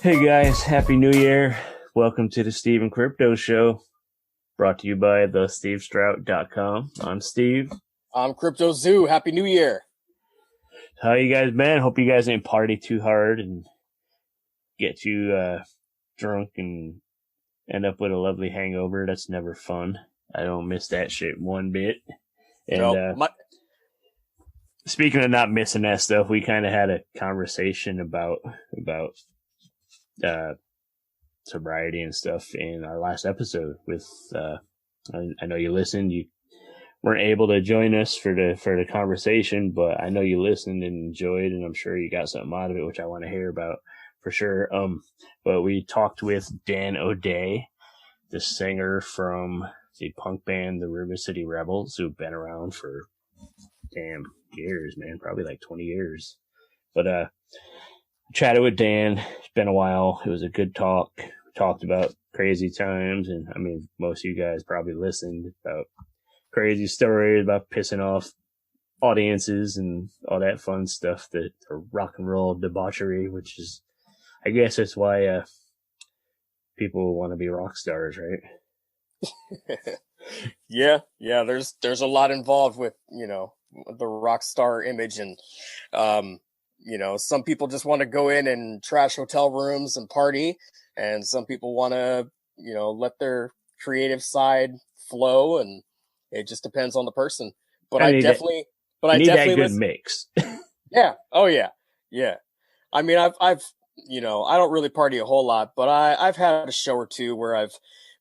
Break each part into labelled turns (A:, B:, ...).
A: Hey guys, Happy New Year. Welcome to the Steve and Crypto Show, brought to you by thestevestrout.com. I'm Steve.
B: I'm Crypto Zoo. Happy New Year.
A: How you guys been? Hope you guys ain't party too hard and get you drunk and end up with a lovely hangover. That's never fun. I don't miss that shit one bit. And speaking of not missing that stuff, we kind of had a conversation about sobriety and stuff in our last episode with I know you listened. You weren't able to join us for the conversation, but I know you listened and enjoyed, and I'm sure you got something out of it, which I want to hear about for sure. But we talked with Dan O'Day, the singer from the punk band the River City Rebels, who've been around for damn years, man, probably like 20 years. But chatted with Dan. It's been a while. It was a good talk. We talked about crazy times, and I mean, most of you guys probably listened about crazy stories about pissing off audiences and all that fun stuff, the rock and roll debauchery, which is, I guess that's why people want to be rock stars, right?
B: Yeah. There's a lot involved with, the rock star image, and some people just want to go in and trash hotel rooms and party, and some people want to, let their creative side flow, and it just depends on the person. But I definitely
A: need that good mix.
B: Yeah. Oh yeah. Yeah. I mean, I've I don't really party a whole lot, but I've had a show or two where I've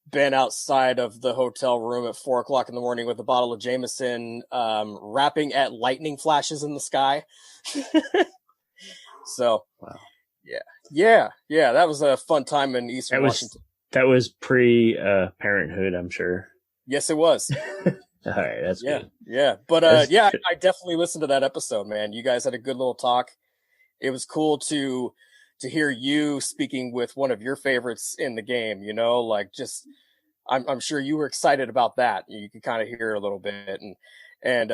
B: been outside of the hotel room at 4:00 in the morning with a bottle of Jameson, rapping at lightning flashes in the sky. So,
A: wow.
B: Yeah. That was a fun time in Eastern Washington.
A: That was pre parenthood, I'm sure.
B: Yes, it was.
A: All right, that's good.
B: Yeah. But I definitely listened to that episode, man. You guys had a good little talk. It was cool to hear you speaking with one of your favorites in the game, like just I'm sure you were excited about that. You could kind of hear a little bit, and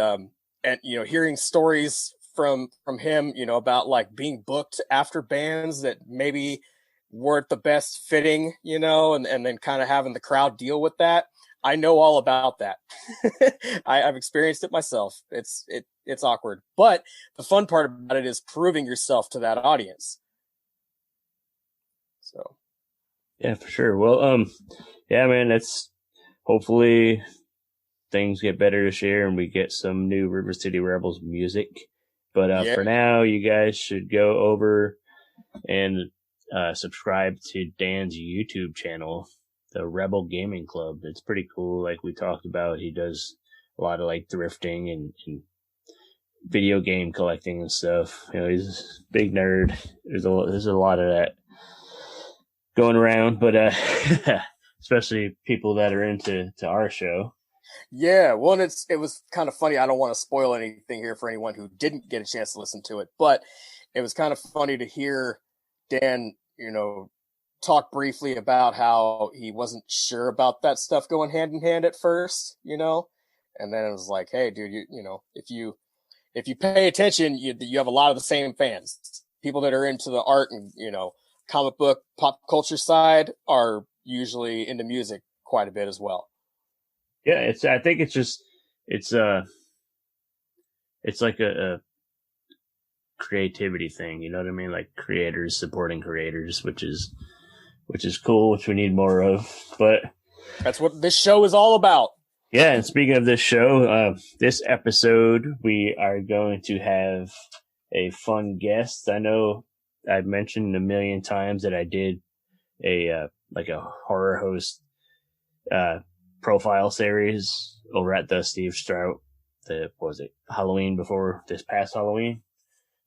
B: hearing stories from him, about like being booked after bands that maybe weren't the best fitting, and then kind of having the crowd deal with that. I know all about that. I've experienced it myself. It's awkward, but the fun part about it is proving yourself to that audience. So,
A: yeah, for sure. Well, yeah, man, that's hopefully things get better this year and we get some new River City Rebels music. But for now, you guys should go over and subscribe to Dan's YouTube channel, the Rebel Gaming Club. It's pretty cool. Like we talked about, he does a lot of like thrifting and video game collecting and stuff. He's a big nerd. There's a lot of that going around, but especially people that are into our show.
B: Yeah, well, it was kind of funny. I don't want to spoil anything here for anyone who didn't get a chance to listen to it, but it was kind of funny to hear Dan, talk briefly about how he wasn't sure about that stuff going hand in hand at first, and then it was like, hey, dude, if you pay attention, you have a lot of the same fans. People that are into the art and comic book pop culture side are usually into music quite a bit as well.
A: Yeah, I think it's like a creativity thing, you know what I mean? Like creators supporting creators, which is cool, which we need more of. But
B: that's what this show is all about.
A: Yeah, and speaking of this show, this episode we are going to have a fun guest. I know I've mentioned a million times that I did a horror host profile series over at the Steve Strout. Halloween before this past Halloween?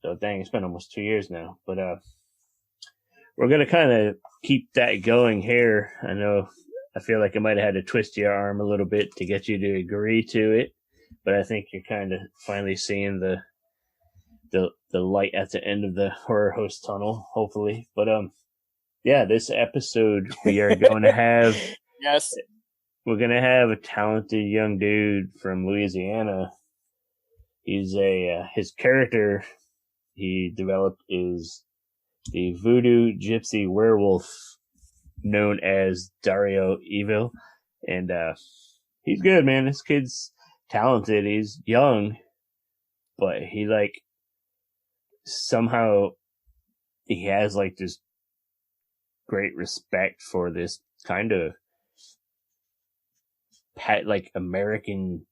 A: So dang, it's been almost 2 years now. But we're gonna kind of keep that going here. I feel like I might have had to twist your arm a little bit to get you to agree to it, but I think you're kind of finally seeing the light at the end of the horror host tunnel, hopefully. But yeah, this episode we are going to have
B: yes.
A: We're going to have a talented young dude from Louisiana. He's his character he developed is the Voodoo Gypsy Werewolf known as Dario Eville. And he's good, man. This kid's talented. He's young, but he like somehow he has like this great respect for this kind of like American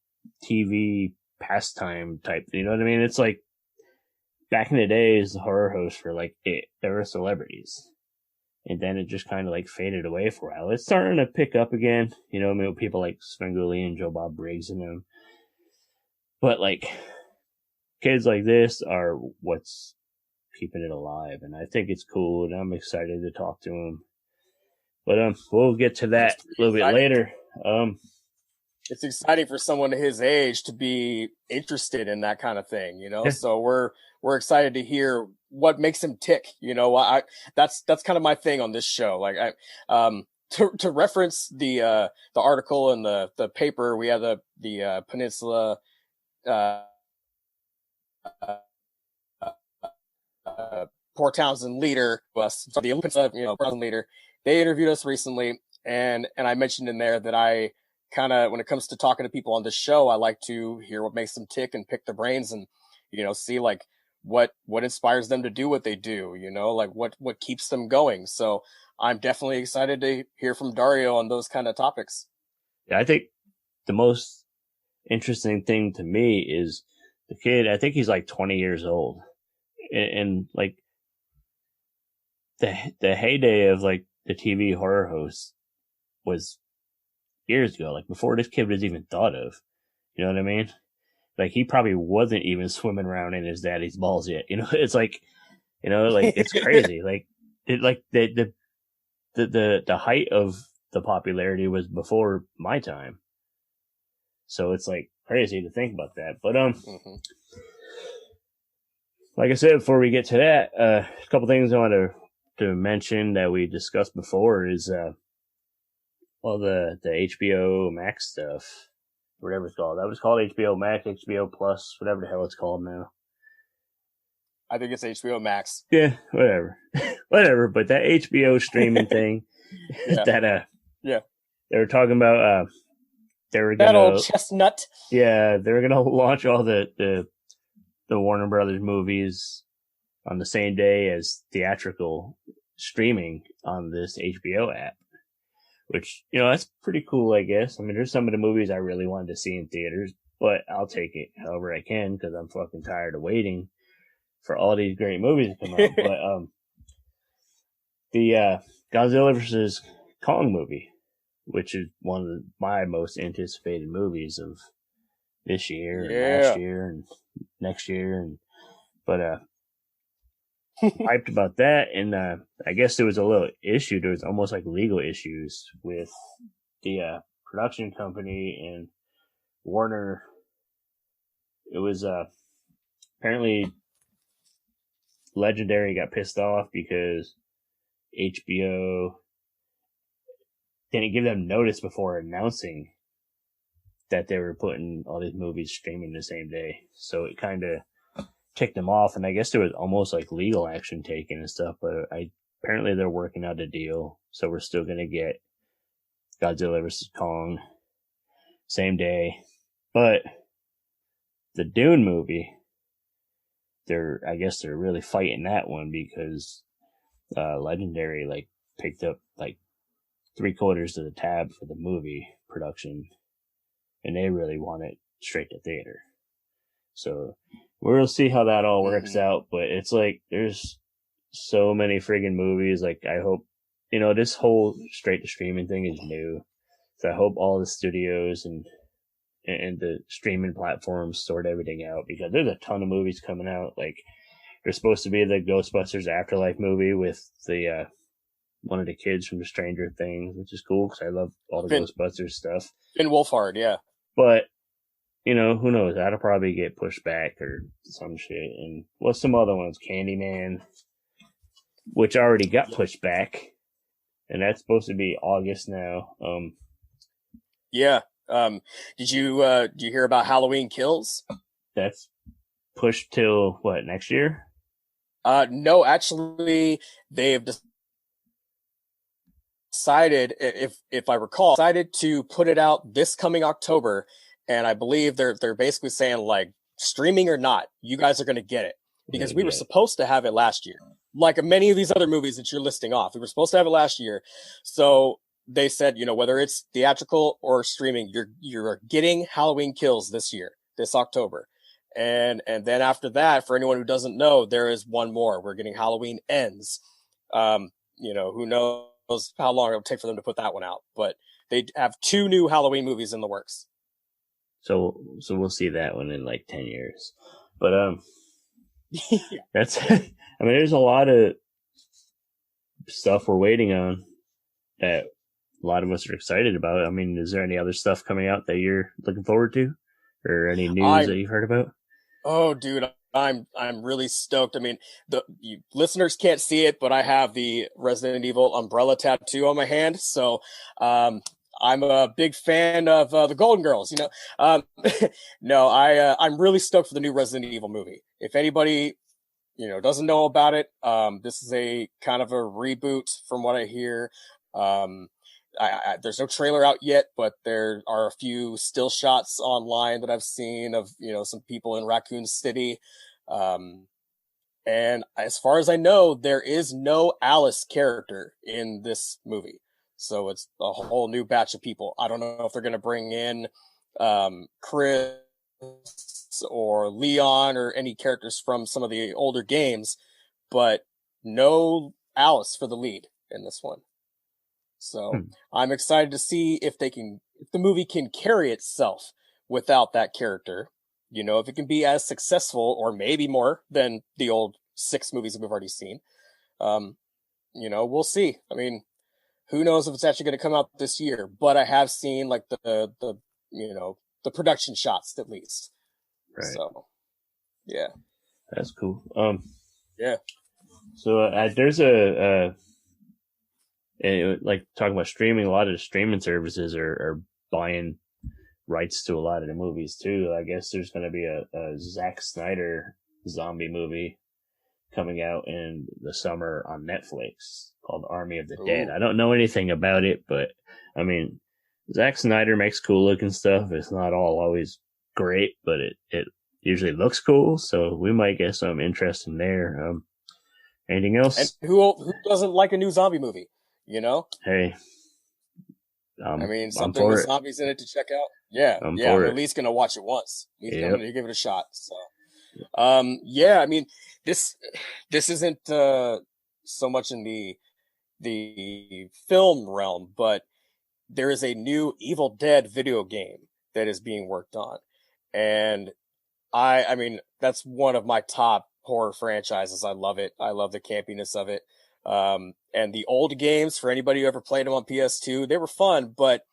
A: TV pastime type. You know what I mean? It's like back in the days, the horror hosts were like they were celebrities, and then it just kind of like faded away for a while. It's starting to pick up again. You know, I mean, people like Svengoolie and Joe Bob Briggs and them, but like kids like this are what's keeping it alive, and I think it's cool, and I'm excited to talk to him. But we'll get to that a little bit later.
B: It's exciting for someone his age to be interested in that kind of thing, you know.
A: Yeah.
B: So we're excited to hear what makes him tick. You know, that's kind of my thing on this show. Like to reference the article and the paper, we have the Peninsula Port Townsend leader, the Peninsula, leader. They interviewed us recently, and I mentioned in there that I kind of, when it comes to talking to people on this show, I like to hear what makes them tick and pick their brains and, see like what inspires them to do what they do, like what keeps them going. So I'm definitely excited to hear from Dario on those kind of topics.
A: Yeah, I think the most interesting thing to me is the kid. I think he's like 20 years old, and like the heyday of like the TV horror hosts was years ago, like before this kid was even thought of. You know what I mean? Like he probably wasn't even swimming around in his daddy's balls yet. It's like, like it's crazy. Like the height of the popularity was before my time. So it's like crazy to think about that. But like I said, before we get to that, a couple things I want to mention that we discussed before is the HBO Max stuff, whatever it's called. That was called HBO Max, HBO Plus, whatever the hell it's called now.
B: I think it's HBO Max.
A: Yeah, whatever. Whatever, but that HBO streaming thing that they were talking about they were gonna,
B: that old chestnut.
A: Yeah, they were gonna launch all the Warner Brothers movies on the same day as theatrical streaming on this HBO app. Which, that's pretty cool, I guess. I mean, there's some of the movies I really wanted to see in theaters, but I'll take it however I can because I'm fucking tired of waiting for all these great movies to come out. But the Godzilla vs. Kong movie, which is one of my most anticipated movies of this year and last year and next year, but hyped about that, and I guess there was a little issue. There was almost like legal issues with the production company and Warner. It was apparently Legendary got pissed off because HBO didn't give them notice before announcing that they were putting all these movies streaming the same day. So it kind of ticked them off, and I guess there was almost like legal action taken and stuff, but apparently they're working out a deal, so we're still gonna get Godzilla vs. Kong same day. But the Dune movie, I guess they're really fighting that one because Legendary like picked up like 3/4 of the tab for the movie production, and they really want it straight to theater. So we'll see how that all works out, but it's like there's so many friggin' movies. Like I hope, this whole straight to streaming thing is new, so I hope all the studios and the streaming platforms sort everything out, because there's a ton of movies coming out. Like there's supposed to be the Ghostbusters Afterlife movie with the one of the kids from the Stranger Things, which is cool because I love all the Ghostbusters stuff.
B: Finn Wolfhard, yeah.
A: But who knows? That'll probably get pushed back or some shit. And some other ones? Candyman, which already got pushed back, and that's supposed to be August now.
B: Yeah. Did you hear about Halloween Kills?
A: That's pushed till what, next year?
B: No, actually, they've decided, if I recall, decided to put it out this coming October, and I believe they're basically saying like streaming or not, you guys are going to get it
A: We're
B: because
A: gonna
B: we were
A: get it.
B: supposed to have it last year. Like many of these other movies that you're listing off, we were supposed to have it last year. So they said, whether it's theatrical or streaming, you're getting Halloween Kills this year, this October. And then after that, for anyone who doesn't know, there is one more. We're getting Halloween Ends. Who knows how long it'll take for them to put that one out, but they have 2 new Halloween movies in the works.
A: So we'll see that one in like 10 years. But
B: Yeah.
A: that's I mean, there's a lot of stuff we're waiting on that a lot of us are excited about. I mean, is there any other stuff coming out that you're looking forward to, or any news that you've heard about?
B: Oh, dude, I'm really stoked. I mean, you listeners can't see it, but I have the Resident Evil umbrella tattoo on my hand. So, I'm a big fan of the Golden Girls. No, I'm really stoked for the new Resident Evil movie. If anybody doesn't know about it, this is a kind of a reboot from what I hear. There's no trailer out yet, but there are a few still shots online that I've seen of some people in Raccoon City. And as far as I know, there is no Alice character in this movie. So it's a whole new batch of people. I don't know if they're going to bring in Chris or Leon or any characters from some of the older games, but no Alice for the lead in this one. So I'm excited to see if the movie can carry itself without that character. If it can be as successful or maybe more than the old 6 movies that we've already seen. We'll see. I mean, who knows if it's actually going to come out this year, but I have seen like the production shots at least.
A: Right.
B: So, yeah.
A: That's cool.
B: Yeah.
A: So there's like talking about streaming, a lot of the streaming services are buying rights to a lot of the movies too. I guess there's going to be a Zack Snyder zombie movie coming out in the summer on Netflix called Army of the Dead. I don't know anything about it, but I mean, Zack Snyder makes cool looking stuff. It's not always great, but it usually looks cool. So we might get some interest in there. Anything else?
B: And who doesn't like a new zombie movie?
A: Hey,
B: I mean, something with zombies in it to check out. Yeah, I'm at least gonna watch it once. I'm gonna give it a shot. So, I mean, this isn't so much in the film realm, but there is a new Evil Dead video game that is being worked on, and I mean, that's one of my top horror franchises. I love it. I love the campiness of it. And the old games, for anybody who ever played them on PS2, they were fun, but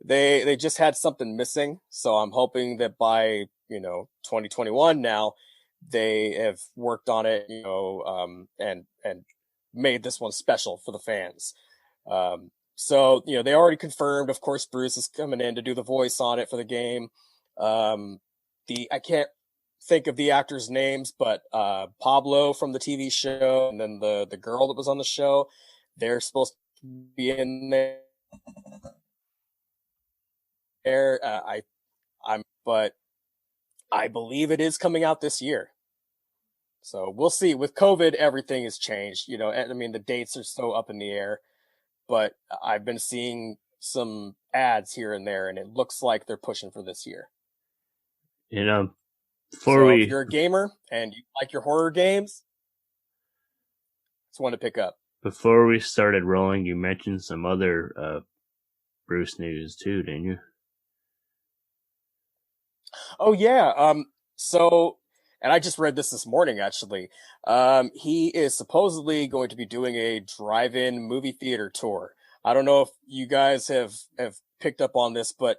B: they just had something missing. So I'm hoping that by 2021 now, they have worked on it, and made this one special for the fans. So they already confirmed, of course, Bruce is coming in to do the voice on it for the game. I can't think of the actors' names, but Pablo from the TV show, and then the girl that was on the show, they're supposed to be in there. But I believe it is coming out this year. So we'll see. With COVID, everything has changed. I mean, the dates are so up in the air, but I've been seeing some ads here and there, and it looks like they're pushing for this year. If you're a gamer and you like your horror games, it's one to pick up.
A: Before we started rolling, you mentioned some other Bruce news too, didn't you?
B: Oh yeah. And I just read this morning actually. He is supposedly going to be doing a drive-in movie theater tour. I don't know if you guys have picked up on this, but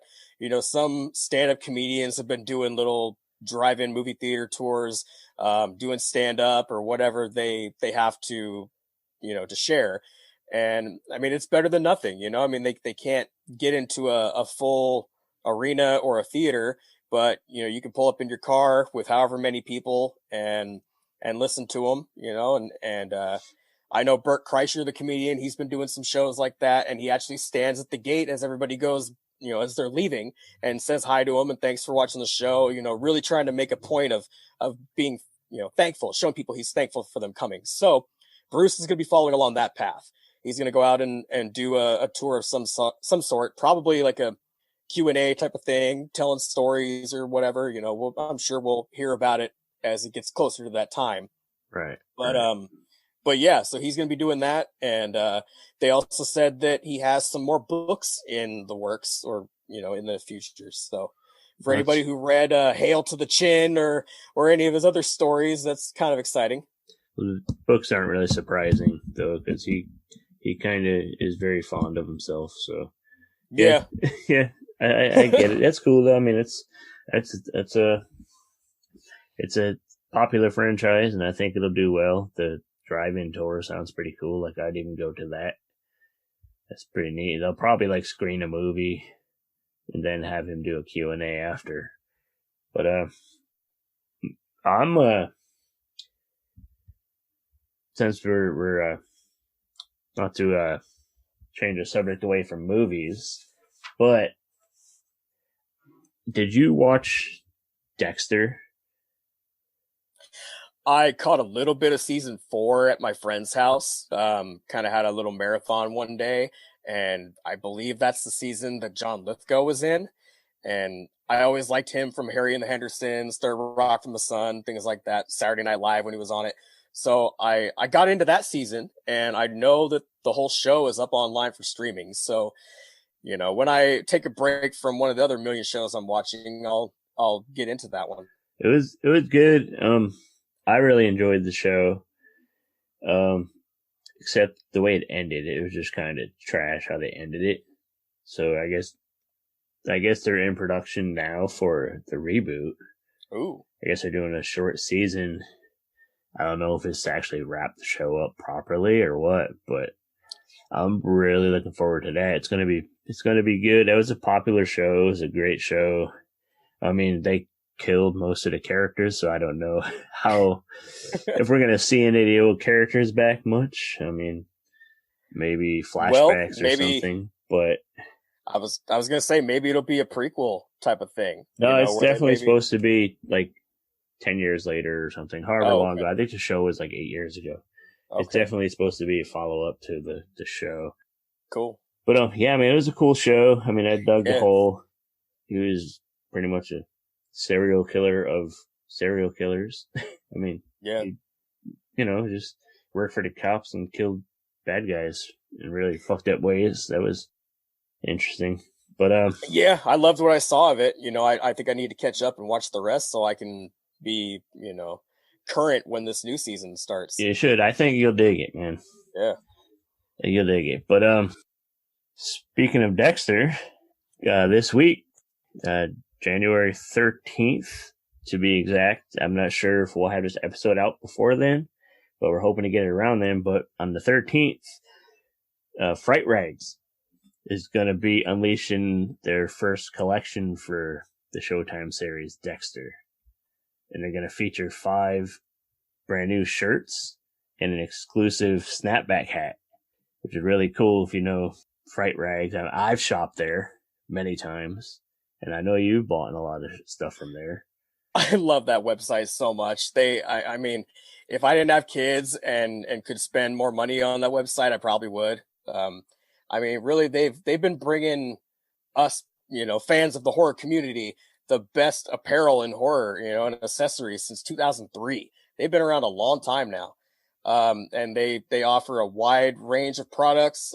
B: some stand-up comedians have been doing little drive-in movie theater tours, doing stand-up or whatever they have to share. And I mean, it's better than nothing. I mean, they can't get into a full arena or a theater, but you can pull up in your car with however many people and and listen to them, and I know Bert Kreischer, the comedian, he's been doing some shows like that, and he actually stands at the gate as everybody goes, as they're leaving, and says hi to them and thanks for watching the show, really trying to make a point of being, thankful, showing people he's thankful for them coming. So Bruce is going to be following along that path. He's going to go out and do a tour of some sort, probably like a Q&A type of thing, telling stories or whatever. I'm sure we'll hear about it as it gets closer to that time.
A: Right.
B: But yeah, so he's going to be doing that. And they also said that he has some more books in the works or, in the future. So for anybody who read Hail to the Chin or any of his other stories, that's kind of exciting.
A: Well, the books aren't really surprising, though, because he kind of is very fond of himself. So
B: yeah.
A: Yeah, I get it. That's cool, though. I mean, it's a popular franchise, and I think it'll do well. The drive-in tour sounds pretty cool. Like, I'd even go to that. That's pretty neat. They'll probably screen a movie and then have him do a Q&A after. But I'm since we're not to change the subject away from movies, but did you watch Dexter?
B: I caught a little bit of season 4 at my friend's house. Kind of had a little marathon one day, and I believe that's the season that John Lithgow was in. And I always liked him from Harry and the Hendersons, Third Rock from the Sun, things like that. Saturday Night Live when he was on it. So I got into that season, and I know that the whole show is up online for streaming. So, when I take a break from one of the other million shows I'm watching, I'll get into that one.
A: It was good. I really enjoyed the show, except the way it ended. It was just kind of trash how they ended it. So I guess they're in production now for the reboot.
B: Ooh.
A: I guess they're doing a short season. I don't know if it's to actually wrap the show up properly or what, but I'm really looking forward to that. It's gonna be good. That was a popular show. It was a great show. I mean, they killed most of the characters, so I don't know if we're gonna see any of the old characters back much. I mean, maybe flashbacks or something, but
B: I was gonna say maybe it'll be a prequel type of thing.
A: No, it's definitely supposed to be 10 years later or something, however long ago. I think the show was 8 years ago. Okay. It's definitely supposed to be a follow-up to the show.
B: Cool.
A: But yeah, I mean, it was a cool show. I mean, I dug the whole, he was pretty much a serial killer of serial killers. I mean,
B: yeah,
A: he, just worked for the cops and killed bad guys in really fucked up ways. That was interesting. But
B: yeah, I loved what I saw of it. I think I need to catch up and watch the rest so I can be, current when this new season starts.
A: You should. I think you'll dig it, man.
B: Yeah.
A: You'll dig it. But speaking of Dexter, this week, January 13th, to be exact. I'm not sure if we'll have this episode out before then, but we're hoping to get it around then. But on the 13th, Fright Rags is going to be unleashing their first collection for the Showtime series Dexter. And they're going to feature 5 brand new shirts and an exclusive snapback hat, which is really cool if you know Fright Rags. I've shopped there many times, and I know you've bought a lot of stuff from there.
B: I love that website so much. I mean, if I didn't have kids and could spend more money on that website, I probably would. I mean, really, they've been bringing us, fans of the horror community, the best apparel in horror, and accessories since 2003. They've been around a long time now. And they offer a wide range of products,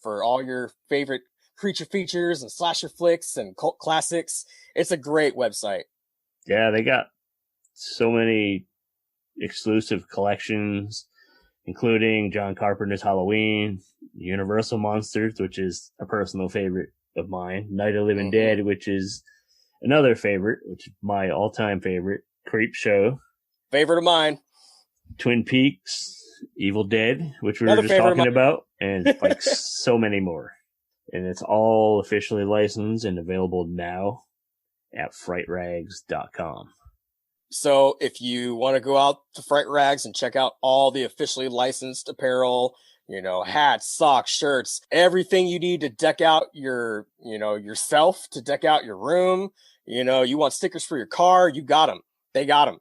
B: for all your favorite creature features and slasher flicks and cult classics. It's a great website.
A: Yeah, they got so many exclusive collections, including John Carpenter's Halloween, Universal Monsters, which is a personal favorite of mine, Night of the Living Dead, which is another favorite, which is my all-time favorite, Creep Show.
B: Favorite of mine.
A: Twin Peaks, Evil Dead, which we were just talking about, and so many more. And it's all officially licensed and available now at frightrags.com.
B: So if you want to go out to Fright Rags and check out all the officially licensed apparel, hats, socks, shirts, everything you need to deck out yourself, to deck out your room, you want stickers for your car, you got them. They got them.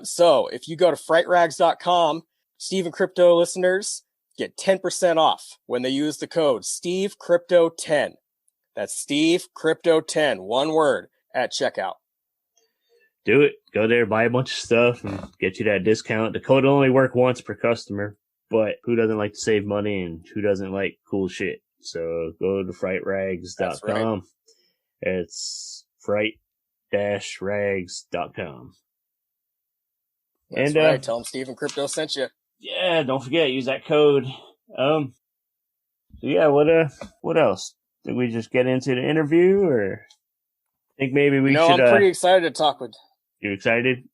B: So if you go to frightrags.com, Steve and Crypto listeners get 10% off when they use the code SteveCrypto10. That's SteveCrypto10, one word, at checkout.
A: Do it. Go there, buy a bunch of stuff, and get you that discount. The code will only work once per customer, but who doesn't like to save money and who doesn't like cool shit? So go to frightrags.com. Right. It's fright-rags.com.
B: That's right. Tell them Steve and Crypto sent you.
A: Yeah, don't forget, use that code. So yeah, what else? Did we just get into the interview, or I think maybe we should?
B: I'm pretty excited to talk with.
A: You excited?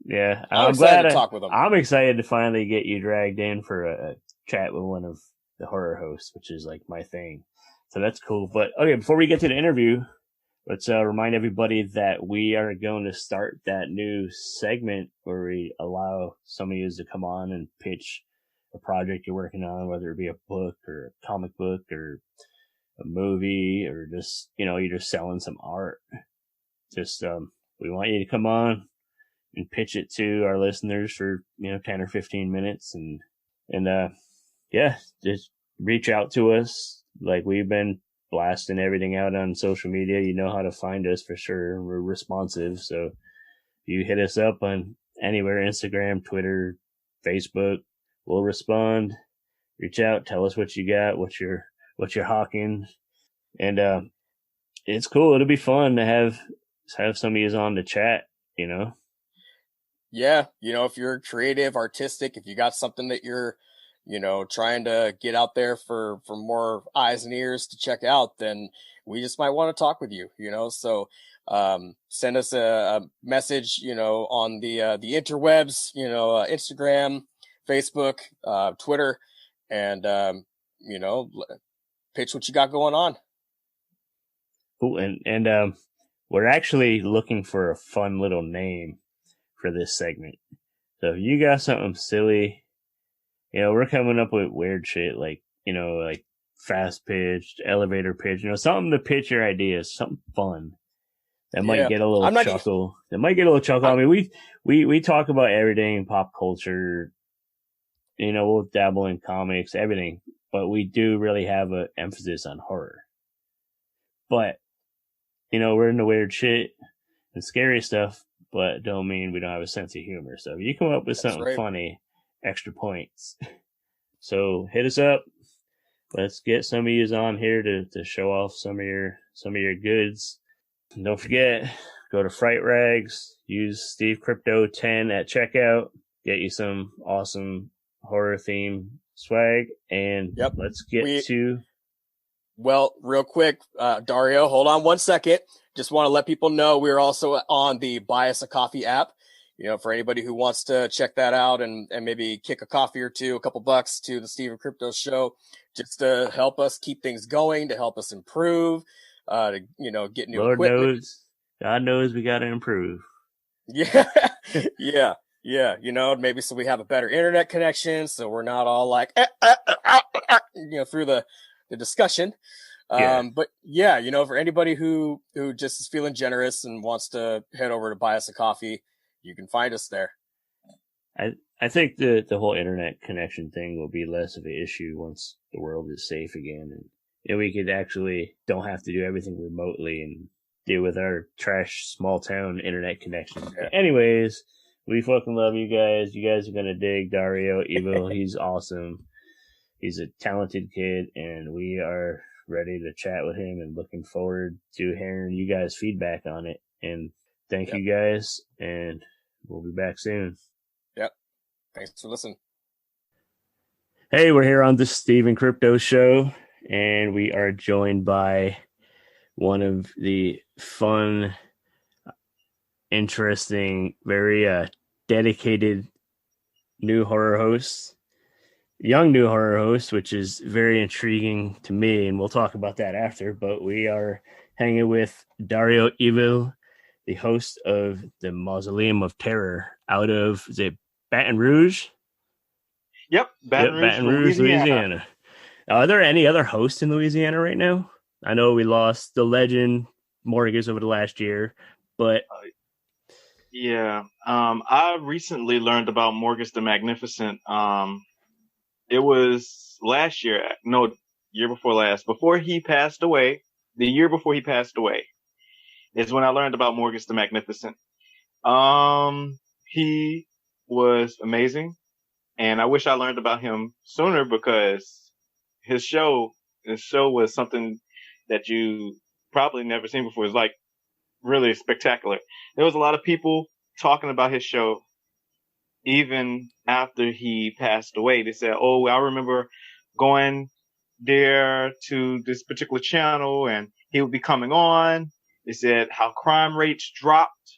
A: Yeah,
B: I'm excited to talk with them.
A: I'm excited to finally get you dragged in for a chat with one of the horror hosts, which is like my thing. So that's cool. But okay, before we get to the interview, let's remind everybody that we are going to start that new segment where we allow some of you to come on and pitch a project you're working on, whether it be a book or a comic book or a movie, or just, you're just selling some art. Just, we want you to come on and pitch it to our listeners for, 10 or 15 minutes and yeah, just reach out to us. Like, we've been blasting everything out on social media. You know how to find us for sure. We're responsive. So if you hit us up on anywhere, Instagram, Twitter, Facebook, we'll respond. Reach out, tell us what you got, what you're hawking. And it's cool. It'll be fun to have some of you on the chat,
B: Yeah, if you're creative, artistic, if you got something that you're trying to get out there for more eyes and ears to check out, then we just might want to talk with you, so send us a message, on the interwebs, Instagram, Facebook, Twitter, and pitch what you got going on.
A: Cool. And we're actually looking for a fun little name for this segment. So if you got something silly, we're coming up with weird shit like fast pitched, elevator pitch, something to pitch your ideas, something fun that might get a little chuckle. That might get a little chuckle. I mean, we talk about everything in pop culture. We'll dabble in comics, everything, but we do really have an emphasis on horror. But we're into weird shit and scary stuff, but don't mean we don't have a sense of humor. So if you come up with something funny, extra points. So hit us up. Let's get some of yous on here to show off some of your goods. And don't forget, go to Fright Rags, use SteveCrypto10 at checkout, get you some awesome horror theme swag, and let's get to.
B: Well, real quick, Dario, hold on one second. Just want to let people know we're also on the Buy Us a Coffee app. For anybody who wants to check that out and maybe kick a coffee or two, a couple bucks to the Steve and Crypto show, just to help us keep things going, to help us improve, to, get new equipment.
A: God knows we got to improve.
B: Yeah. Yeah. Maybe so we have a better internet connection. So we're not all like, through the discussion. But yeah, for anybody who just is feeling generous and wants to head over to Buy Us a Coffee, you can find us there.
A: I think the whole internet connection thing will be less of an issue once the world is safe again, and we could actually don't have to do everything remotely and deal with our trash small town internet connection. Yeah. Anyways, we fucking love you guys. You guys are gonna dig Dario Eville. He's awesome. He's a talented kid, and we are ready to chat with him and looking forward to hearing you guys' feedback on it. And thank you guys, and we'll be back soon.
B: Yep. Thanks for listening.
A: Hey, we're here on the Steve and Crypto show, and we are joined by one of the fun, interesting, very dedicated new horror hosts. Young new horror host, which is very intriguing to me, and we'll talk about that after. But we are hanging with Dario Eville, the host of the Mausoleum of Terror out of, is it Baton Rouge?
C: Yep,
A: Baton Rouge, Louisiana. Are there any other hosts in Louisiana right now? I know we lost the legend Morgus over the last year, but
C: yeah, I recently learned about Morgus the Magnificent. It was last year, no, year before last, before he passed away. The year before he passed away is when I learned about Morgus the Magnificent. He was amazing, and I wish I learned about him sooner because his show was something that you probably never seen before. It's like really spectacular. There was a lot of people talking about his show even after he passed away. They said, "Oh, I remember going there to this particular channel and he would be coming on." They said how crime rates dropped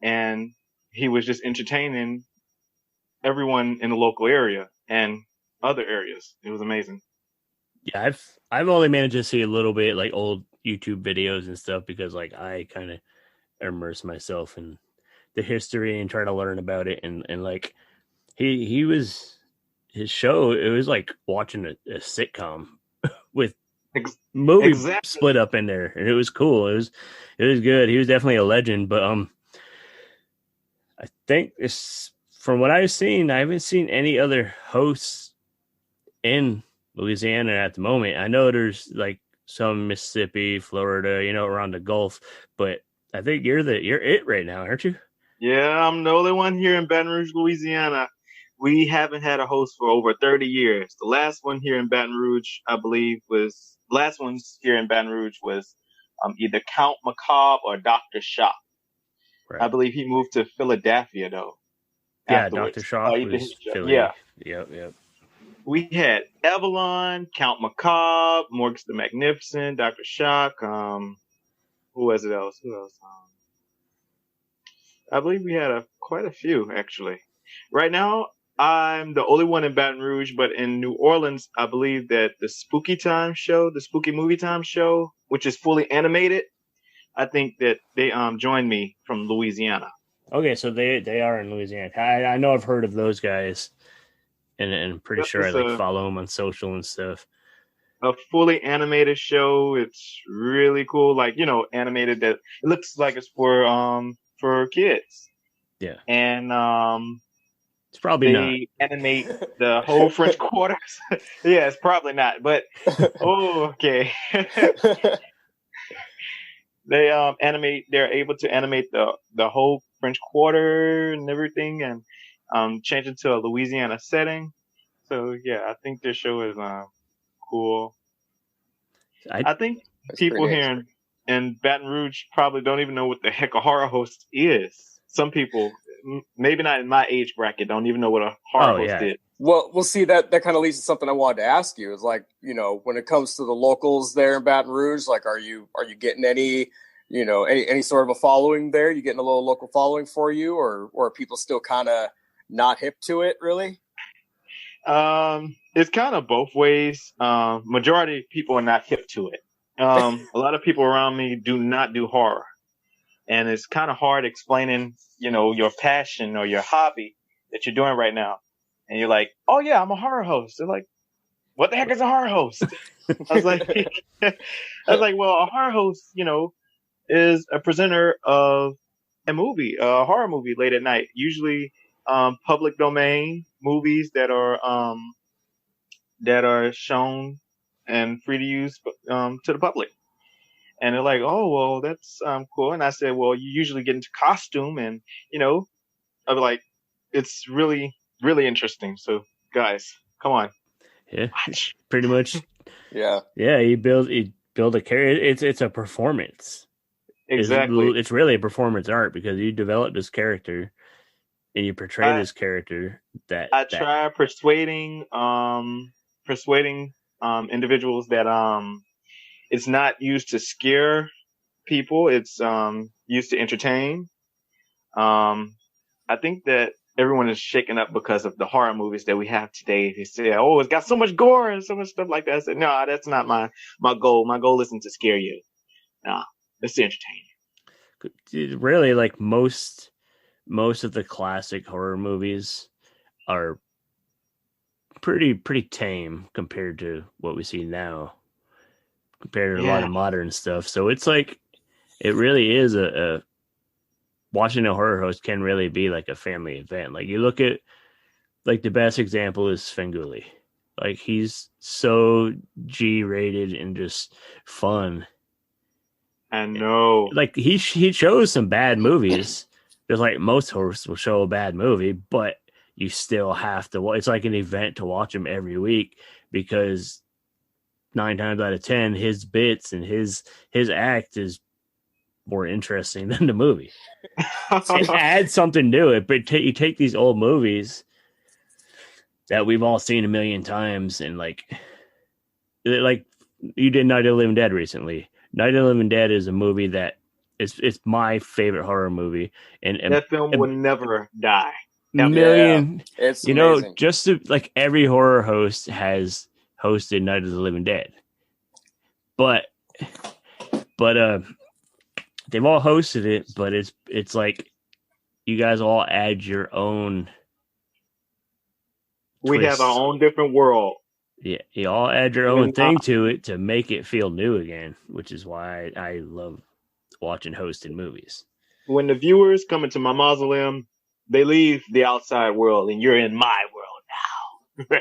C: and he was just entertaining everyone in the local area and other areas. It was amazing.
A: Yeah, I've only managed to see a little bit like old YouTube videos and stuff because like I kind of immerse myself in the history and try to learn about it and like he was his show, it was like watching a sitcom with movie split up in there, and it was cool. It was good. He was definitely a legend, but I think it's from what I've seen, I haven't seen any other hosts in Louisiana at the moment. I know there's like some Mississippi, Florida, around the Gulf, but I think you're it right now, aren't you?
C: Yeah, I'm the only one here in Baton Rouge, Louisiana. We haven't had a host for over 30 years. The last one here in Baton Rouge, I believe, was either Count Macabre or Dr. Shock. Right. I believe he moved to Philadelphia, though.
A: Yeah, Dr. Shock was Philly.
C: Yeah.
A: Yep.
C: We had Evilleis, Count Macabre, Morgus the Magnificent, Dr. Shock. Who was it else? Who else? I believe we had quite a few, actually. Right now, I'm the only one in Baton Rouge, but in New Orleans, I believe that the Spooky Movie Time show, which is fully animated, I think that they joined me from Louisiana.
A: Okay, so they are in Louisiana. I know I've heard of those guys, and I'm pretty sure I follow them on social and stuff.
C: A fully animated show. It's really cool. Like, animated that it looks like it's for kids.
A: Yeah.
C: And
A: it's probably not.
C: They animate the whole French Quarters. Yeah, it's probably not. But okay. They're able to animate the whole French Quarter and everything and change it to a Louisiana setting. So yeah, I think this show is cool. I think people here in Baton Rouge probably don't even know what the heck a horror host is. Some people, maybe not in my age bracket, don't even know what a horror host is.
B: Well, we'll see that kind of leads to something I wanted to ask you. Is like, when it comes to the locals there in Baton Rouge, like, are you getting any, any sort of a following there? You getting a little local following for you, or are people still kind of not hip to it, really?
C: It's kind of both ways. Majority of people are not hip to it. A lot of people around me do not do horror. And it's kind of hard explaining, your passion or your hobby that you're doing right now. And you're like, "Oh yeah, I'm a horror host." They're like, "What the heck is a horror host?" I was like, "Well, a horror host, is a presenter of a horror movie late at night, usually, public domain movies that are shown and free to use, to the public." And they're like, "Oh, well, that's cool." And I said, "Well, you usually get into costume and, I'd be like, it's really, really interesting. So guys, come on."
A: Yeah, pretty much.
B: Yeah.
A: Yeah. You build a character. It's a performance.
C: Exactly.
A: It's really a performance art because you develop this character and you portray this character I
C: try persuading individuals that, it's not used to scare people. It's used to entertain. I think that everyone is shaken up because of the horror movies that we have today. They say, "Oh, it's got so much gore and so much stuff like that." I said, "No, that's not my goal. My goal isn't to scare you. No, it's to entertain."
A: really, like most of the classic horror movies are pretty tame compared to what we see now, compared to a lot of modern stuff. So it's like, it really is a watching a horror host can really be like a family event. Like, you look at, like, the best example is Svengoolie. Like, he's so G-rated and just fun.
C: I know.
A: Like, he shows some bad movies. Just like most hosts will show a bad movie, but you still have to. It's like an event to watch him every week, because 9 times out of 10, his bits and his act is more interesting than the movie. It adds something to it, but you take these old movies that we've all seen a million times, and like you did Night of the Living Dead recently. Night of the Living Dead is a movie that it's my favorite horror movie, and
C: that film will never die.
A: Million,
B: it's
A: amazing. Just to, like, every horror host has hosted Night of the Living Dead, but they've all hosted it, but it's like you guys all add your own.
C: We have our own different world.
A: Yeah, you all add your own thing to it to make it feel new again, which is why I love watching hosted movies.
C: When the viewers come into my mausoleum, they leave the outside world, and you're in my world now.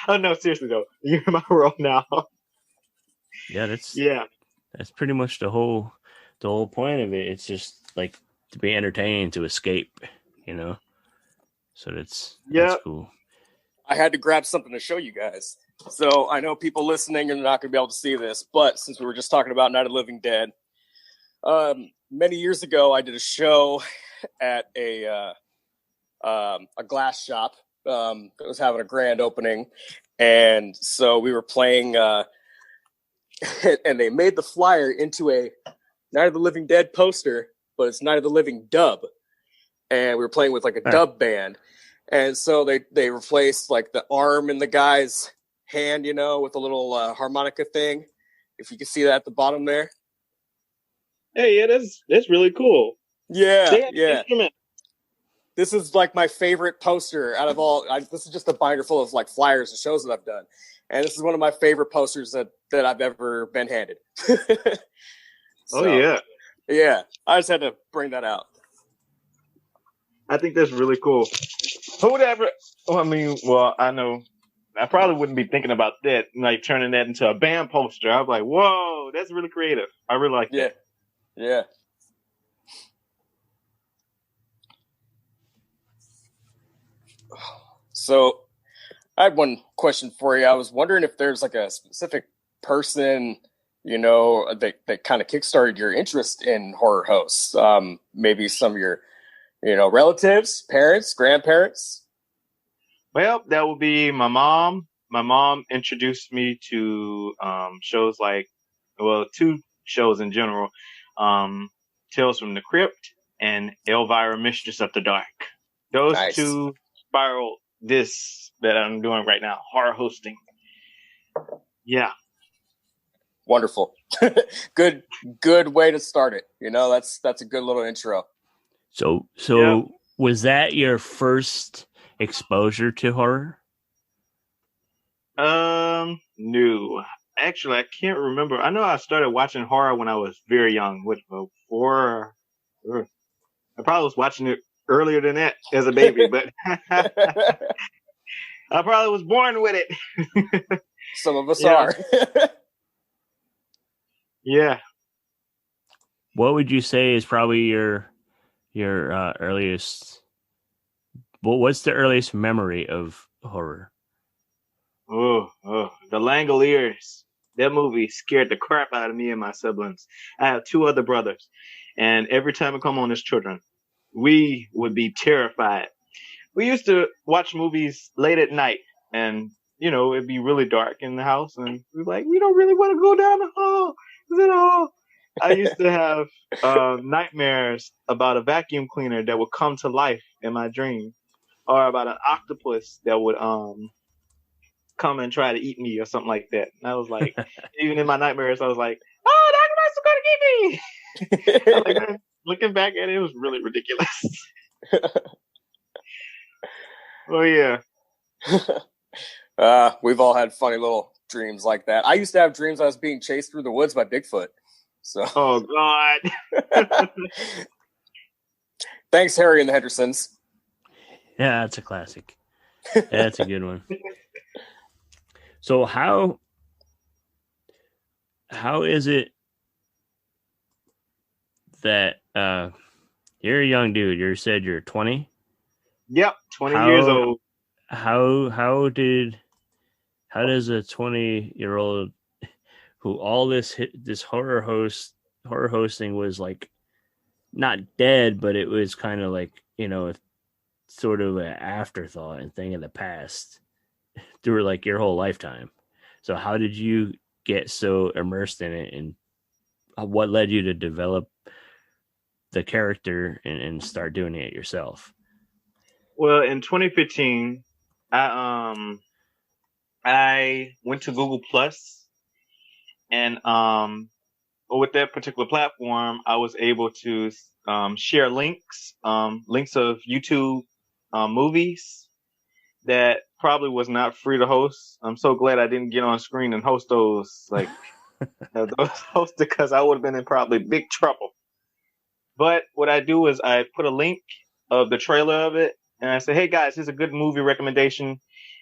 C: Oh no, seriously though, you're in my world now.
A: Yeah, that's pretty much the whole point of it. It's just like to be entertained, to escape, you know. So that's cool.
B: I had to grab something to show you guys. So I know people listening are not going to be able to see this, but since we were just talking about Night of the Living Dead, many years ago, I did a show at a glass shop that was having a grand opening. And so we were playing, and they made the flyer into a Night of the Living Dead poster, but it's Night of the Living dub. And we were playing with like a dub band. And so they replaced like the arm in the guy's hand, you know, with a little harmonica thing. If you can see that at the bottom there.
C: Hey, yeah, that's really cool.
B: Yeah. This is like my favorite poster out of all. This is just a binder full of like flyers and shows that I've done. And this is one of my favorite posters that I've ever been handed. Yeah. I just had to bring that out.
C: I think that's really cool. Who would ever? I know I probably wouldn't be thinking about that, like turning that into a band poster. I was like, whoa, that's really creative. I really like that.
B: Yeah. So I had one question for you. I was wondering if there's like a specific person, you know, that kind of kickstarted your interest in horror hosts. Maybe some of your, you know, relatives, parents, grandparents.
C: Well, that would be my mom. My mom introduced me to shows like, two shows in general. Tales from the Crypt and Elvira, Mistress of the Dark. Those two spiraled this that I'm doing right now, horror hosting. Yeah.
B: Wonderful. Good way to start it. You know, that's a good little intro.
A: So was that your first exposure to horror?
C: No. Actually, I can't remember. I know I started watching horror when I was very young. I probably was watching it earlier than that as a baby, but I probably was born with it.
B: Some of us are.
C: Yeah.
A: What would you say is probably your earliest? What's the earliest memory of horror?
C: Oh, the Langoliers. That movie scared the crap out of me and my siblings. I have 2 other brothers, and every time it come on as children, we would be terrified. We used to watch movies late at night, and you know it'd be really dark in the house, and we'd be like, we don't really want to go down the hall. Is it all? I used to have nightmares about a vacuum cleaner that would come to life in my dream, or about an octopus that would come and try to eat me or something like that. And I was like, even in my nightmares, I was like, oh, the octopus is going to get me. I was like, man, look looking back at it, it was really ridiculous. Oh yeah.
B: We've all had funny little dreams like that. I used to have dreams I was being chased through the woods by Bigfoot. So.
C: Oh God.
B: Thanks, Harry and the Hendersons.
A: Yeah, that's a classic. That's a good one. So how is it that you're a young dude? You said you're 20?
C: Yep, 20 years old.
A: How does a 20-year-old who all this horror hosting was like not dead, but it was kind of like, you know, sort of an afterthought and thing in the past through like your whole lifetime. So how did you get so immersed in it, and what led you to develop the character and start doing it yourself?
C: Well, in 2015, I went to Google Plus, and with that particular platform, I was able to share links of YouTube movies that probably was not free to host. I'm so glad I didn't get on screen and host those because I would have been in probably big trouble. But what I do is I put a link of the trailer of it, and I say, hey guys, here's a good movie recommendation,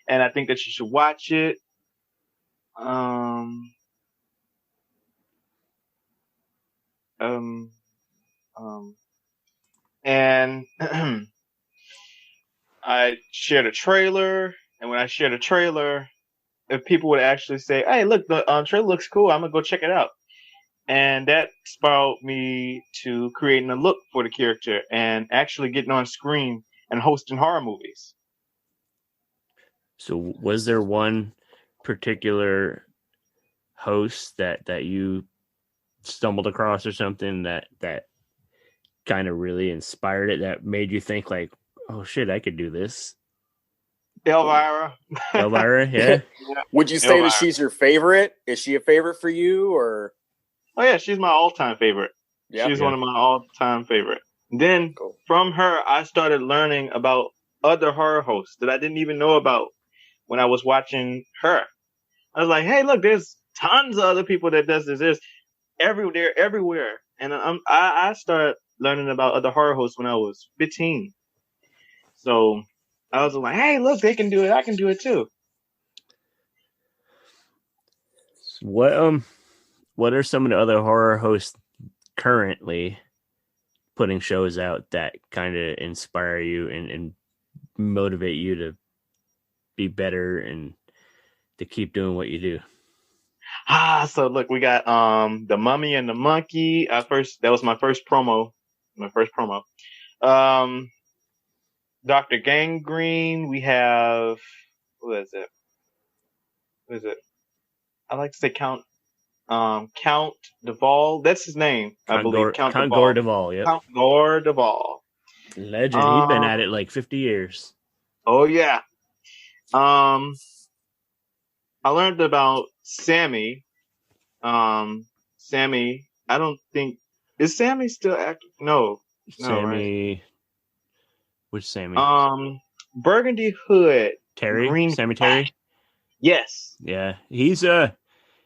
C: and I think that you should watch it. And I shared a trailer, and when I shared a trailer, if people would actually say, hey, look, the trailer looks cool, I'm gonna go check it out. And that spurred me to creating a look for the character and actually getting on screen and hosting horror movies.
A: So was there one particular host that you stumbled across or something that kind of really inspired it, that made you think like, oh shit, I could do this?
C: Elvira.
A: Yeah.
B: Would you say that she's your favorite? Is she a favorite for you, or?
C: Oh yeah, she's my all-time favorite. Yep. She's one of my all-time favorite. Then from her, I started learning about other horror hosts that I didn't even know about when I was watching her. I was like, hey, look, there's tons of other people that does this. There's everywhere. And I started learning about other horror hosts when I was 15. So I was like, hey, look, they can do it. I can do it too.
A: What are some of the other horror hosts currently putting shows out that kind of inspire you and motivate you to be better and to keep doing what you do?
C: So look, we got The Mummy and the Monkey. That was my first promo. Dr. Gangrene. We have, who is it? I like to say Count Duvall. That's his name, I believe.
A: Count Gore Duvall, yep.
C: Count Gore Duvall.
A: Legend. He's been at it like 50 years.
C: Oh yeah. I learned about Sammy. Sammy, I don't think, is Sammy still active? No.
A: Sammy.
C: Right?
A: Which Sammy?
C: Burgundy Hood.
A: Terry? Sammy Terry?
C: Yes.
A: Yeah.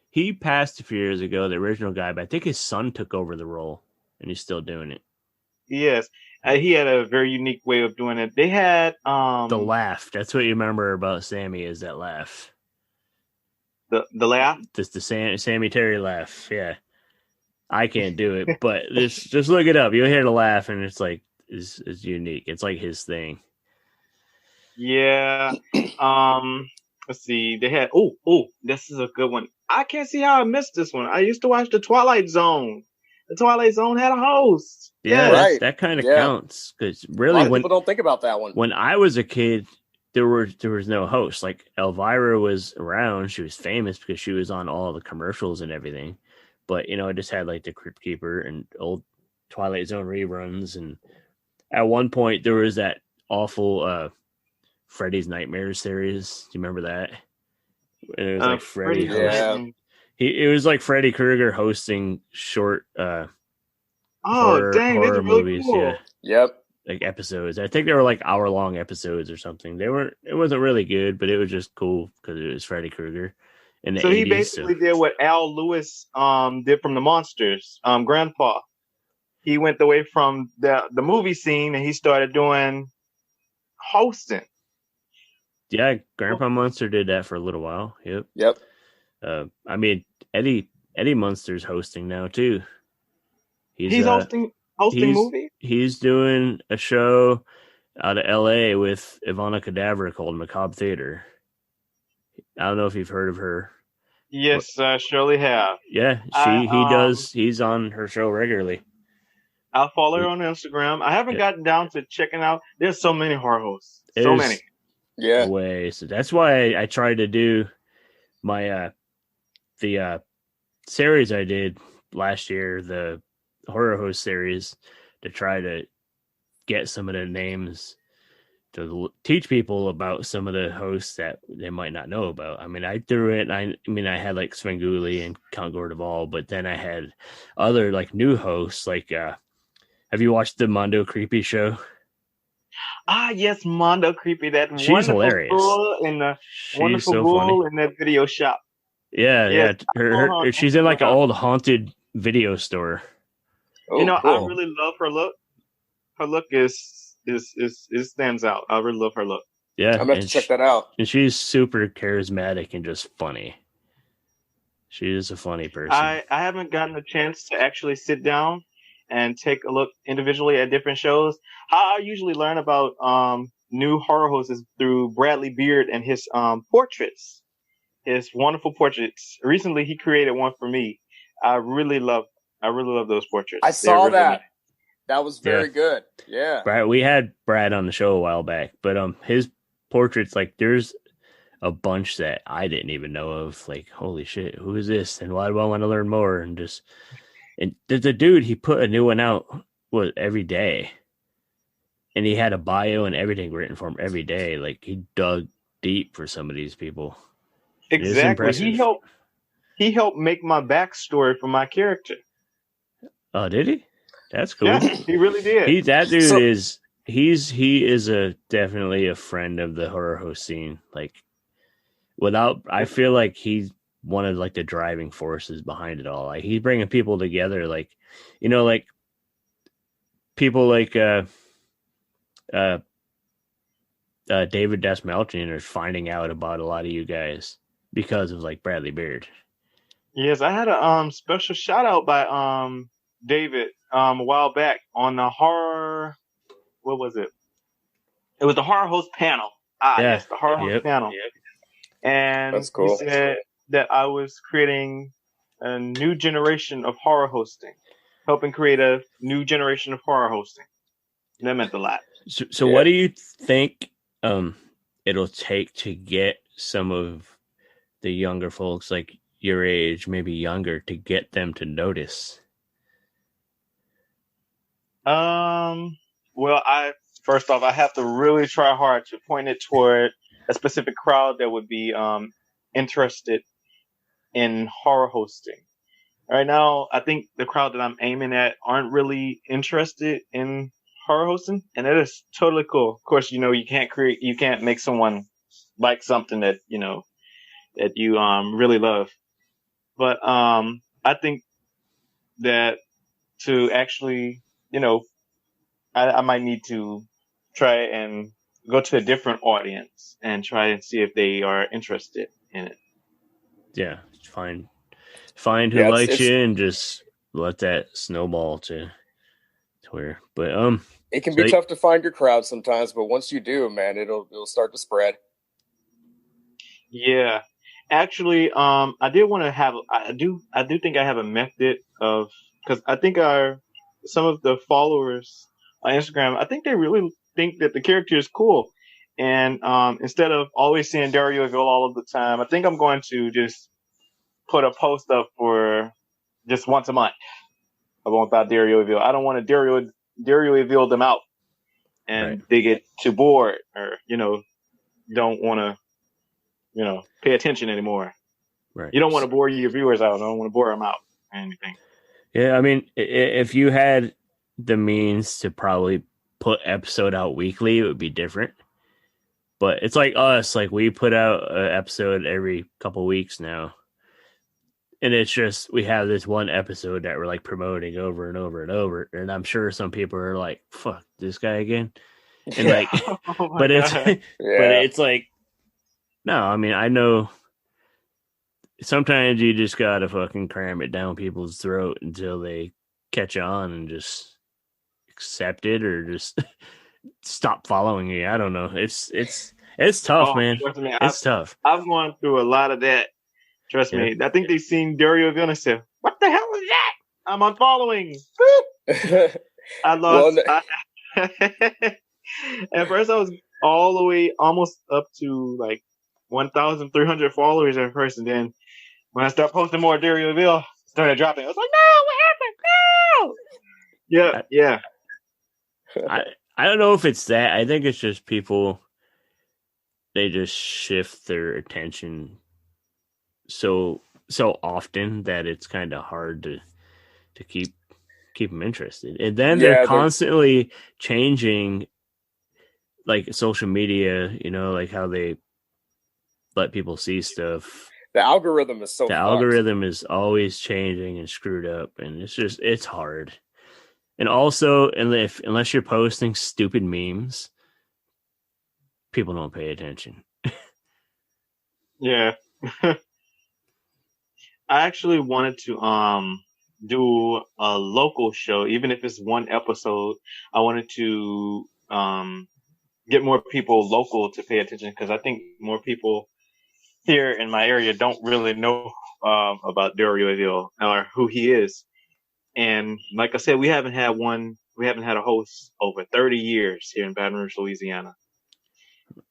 A: He passed a few years ago, the original guy, but I think his son took over the role, and he's still doing it.
C: Yes. He had a very unique way of doing it. They had
A: the laugh. That's what you remember about Sammy, is that laugh.
C: The laugh?
A: Just the Sammy Terry laugh. Yeah. I can't do it, but just look it up. You'll hear the laugh, and it's like is unique. It's like his thing.
C: Yeah. Let's see. They had this is a good one. I can't see how I missed this one. I used to watch The Twilight Zone. The Twilight Zone had a host.
A: Yeah, right. That kind of counts, because really,
B: a lot of people don't think about that one.
A: When I was a kid, there was no host. Like Elvira was around; she was famous because she was on all the commercials and everything. But it just had like the Crypt Keeper and old Twilight Zone reruns. And at one point, there was that awful Freddy's Nightmares series. Do you remember that? And it was like Freddy.
B: Yeah.
A: It was like Freddy Krueger hosting short
C: Oh, dang, that's
A: horror
C: really
A: movies.
C: cool.
A: Yeah,
B: Yep.
A: like episodes. I think they were like hour-long episodes or something. It wasn't really good, but it was just cool because it was Freddy Krueger in the
C: So he
A: 80s.
C: basically did what Al Lewis did from the Monsters. Grandpa. He went away from the movie scene and he started doing hosting.
A: Yeah, Grandpa Munster did that for a little while. Yep.
B: Yep.
A: I mean, Eddie Munster's hosting now too.
C: He's hosting movies.
A: He's doing a show out of L.A. with Ivana Cadaver called Macabre Theater. I don't know if you've heard of her.
C: Yes, I surely have.
A: Yeah, he's on her show regularly.
C: I'll follow her on Instagram. I haven't gotten down to checking out. There's so many horror hosts. So many.
B: Yeah.
A: Way. So that's why I tried to do my the series I did last year, the horror host series, to try to get some of the names to teach people about some of the hosts that they might not know about. I mean, I threw it. I had like Svengoolie and Count Gordeval, but then I had other like new hosts. Like, have you watched the Mondo Creepy show?
C: Ah, yes, Mondo Creepy. That
A: She's
C: wonderful
A: hilarious.
C: girl in the wonderful
A: so
C: girl
A: funny
C: in that video shop.
A: Yeah,
C: Yes.
A: Her she's in like an old haunted video store.
B: Oh,
C: you know,
B: cool.
C: I really love her look. Her look is stands out. I really love her look.
A: Yeah,
B: I'm gonna have to check that out.
A: And she's super charismatic and just funny. She is a funny person.
C: I haven't gotten a chance to actually sit down and take a look individually at different shows. How I usually learn about new horror hosts is through Bradley Beard and his portraits, his wonderful portraits. Recently, he created one for me. I really love those portraits.
B: I saw
C: really
B: that.
C: nice.
B: That was very good. Yeah.
A: Brad, we had Brad on the show a while back, but his portraits, like, there's a bunch that I didn't even know of. Like, holy shit, who is this? And why do I want to learn more? And the dude, he put a new one out every day, and he had a bio and everything written for him every day. Like, he dug deep for some of these people.
C: Exactly. He helped make my backstory for my character.
A: Oh, did he? That's cool.
C: Yeah, he really did.
A: He is definitely a friend of the horror host scene. Like, I feel like he's one of like the driving forces behind it all. Like, he's bringing people together. Like, you know, like people like David Dastmalchian are finding out about a lot of you guys because of like Bradley Beard.
C: Yes, I had a special shout out by David a while back on the horror. What was it? It was the horror host panel. Yes, the horror host panel. Yep. And
B: that's cool.
C: He said that I was creating a new generation of horror hosting, helping create a new generation of horror hosting. That meant a lot.
A: So what do you think it'll take to get some of the younger folks, like your age, maybe younger, to get them to notice?
C: Well, first off, I have to really try hard to point it toward a specific crowd that would be interested in horror hosting. Right now, I think the crowd that I'm aiming at aren't really interested in horror hosting, and that is totally cool. Of course, you know, you can't make someone like something that, you know, that you really love. But I think that to actually, you know, I might need to try and go to a different audience and try and see if they are interested in it.
A: Yeah, find who likes you and just let that snowball to where. But
B: it can be tough to find your crowd sometimes, but once you do, man, it'll start to spread.
C: Yeah. Actually, I did want to have, I do think I have a method of, because I think some of the followers on Instagram, I think they really think that the character is cool. And instead of always seeing Dario Eville all of the time, I think I'm going to just put a post up for just once a month about Dario Eville. I don't want to Dario Eville them out and they get too bored or, you know, don't want to, you know, pay attention anymore.
A: Right.
C: You don't want to bore your viewers out. I don't want to bore them out or anything.
A: Yeah, I mean, if you had the means to probably put episode out weekly, it would be different. But it's like us, like we put out an episode every couple weeks now. And it's just we have this one episode that we're like promoting over and over and over. And I'm sure some people are like, fuck, this guy again. And like
C: Oh my
A: but it's
C: God.
A: but it's like no, I mean I know sometimes you just gotta fucking cram it down people's throat until they catch on and just accept it or just stop following you. I don't know. It's tough,
C: Oh,
A: man.
C: trust me,
A: It's tough.
C: I've gone through a lot of that. Trust
A: Yeah.
C: me. I think they've seen Dario Eville and said, "What the hell is that? I'm unfollowing." I lost. At first, I was all the way almost up to like 1,300 followers at first, and then when I started posting more Dario Eville, it started dropping. I was like, "No, what happened? No!" Yeah.
A: I don't know if it's that. I think it's just people, they just shift their attention so often that it's kind of hard to keep them interested. And then they're constantly changing, like social media, you know, like how they let people see stuff.
B: The algorithm is so
A: the
B: fucked.
A: algorithm is always changing and screwed up, and it's hard. And also, unless you're posting stupid memes, people don't pay attention.
C: Yeah. I actually wanted to do a local show, even if it's one episode. I wanted to get more people local to pay attention, because I think more people here in my area don't really know about Dario Eville or who he is. And like I said, we haven't had a host over 30 years here in Baton Rouge, Louisiana.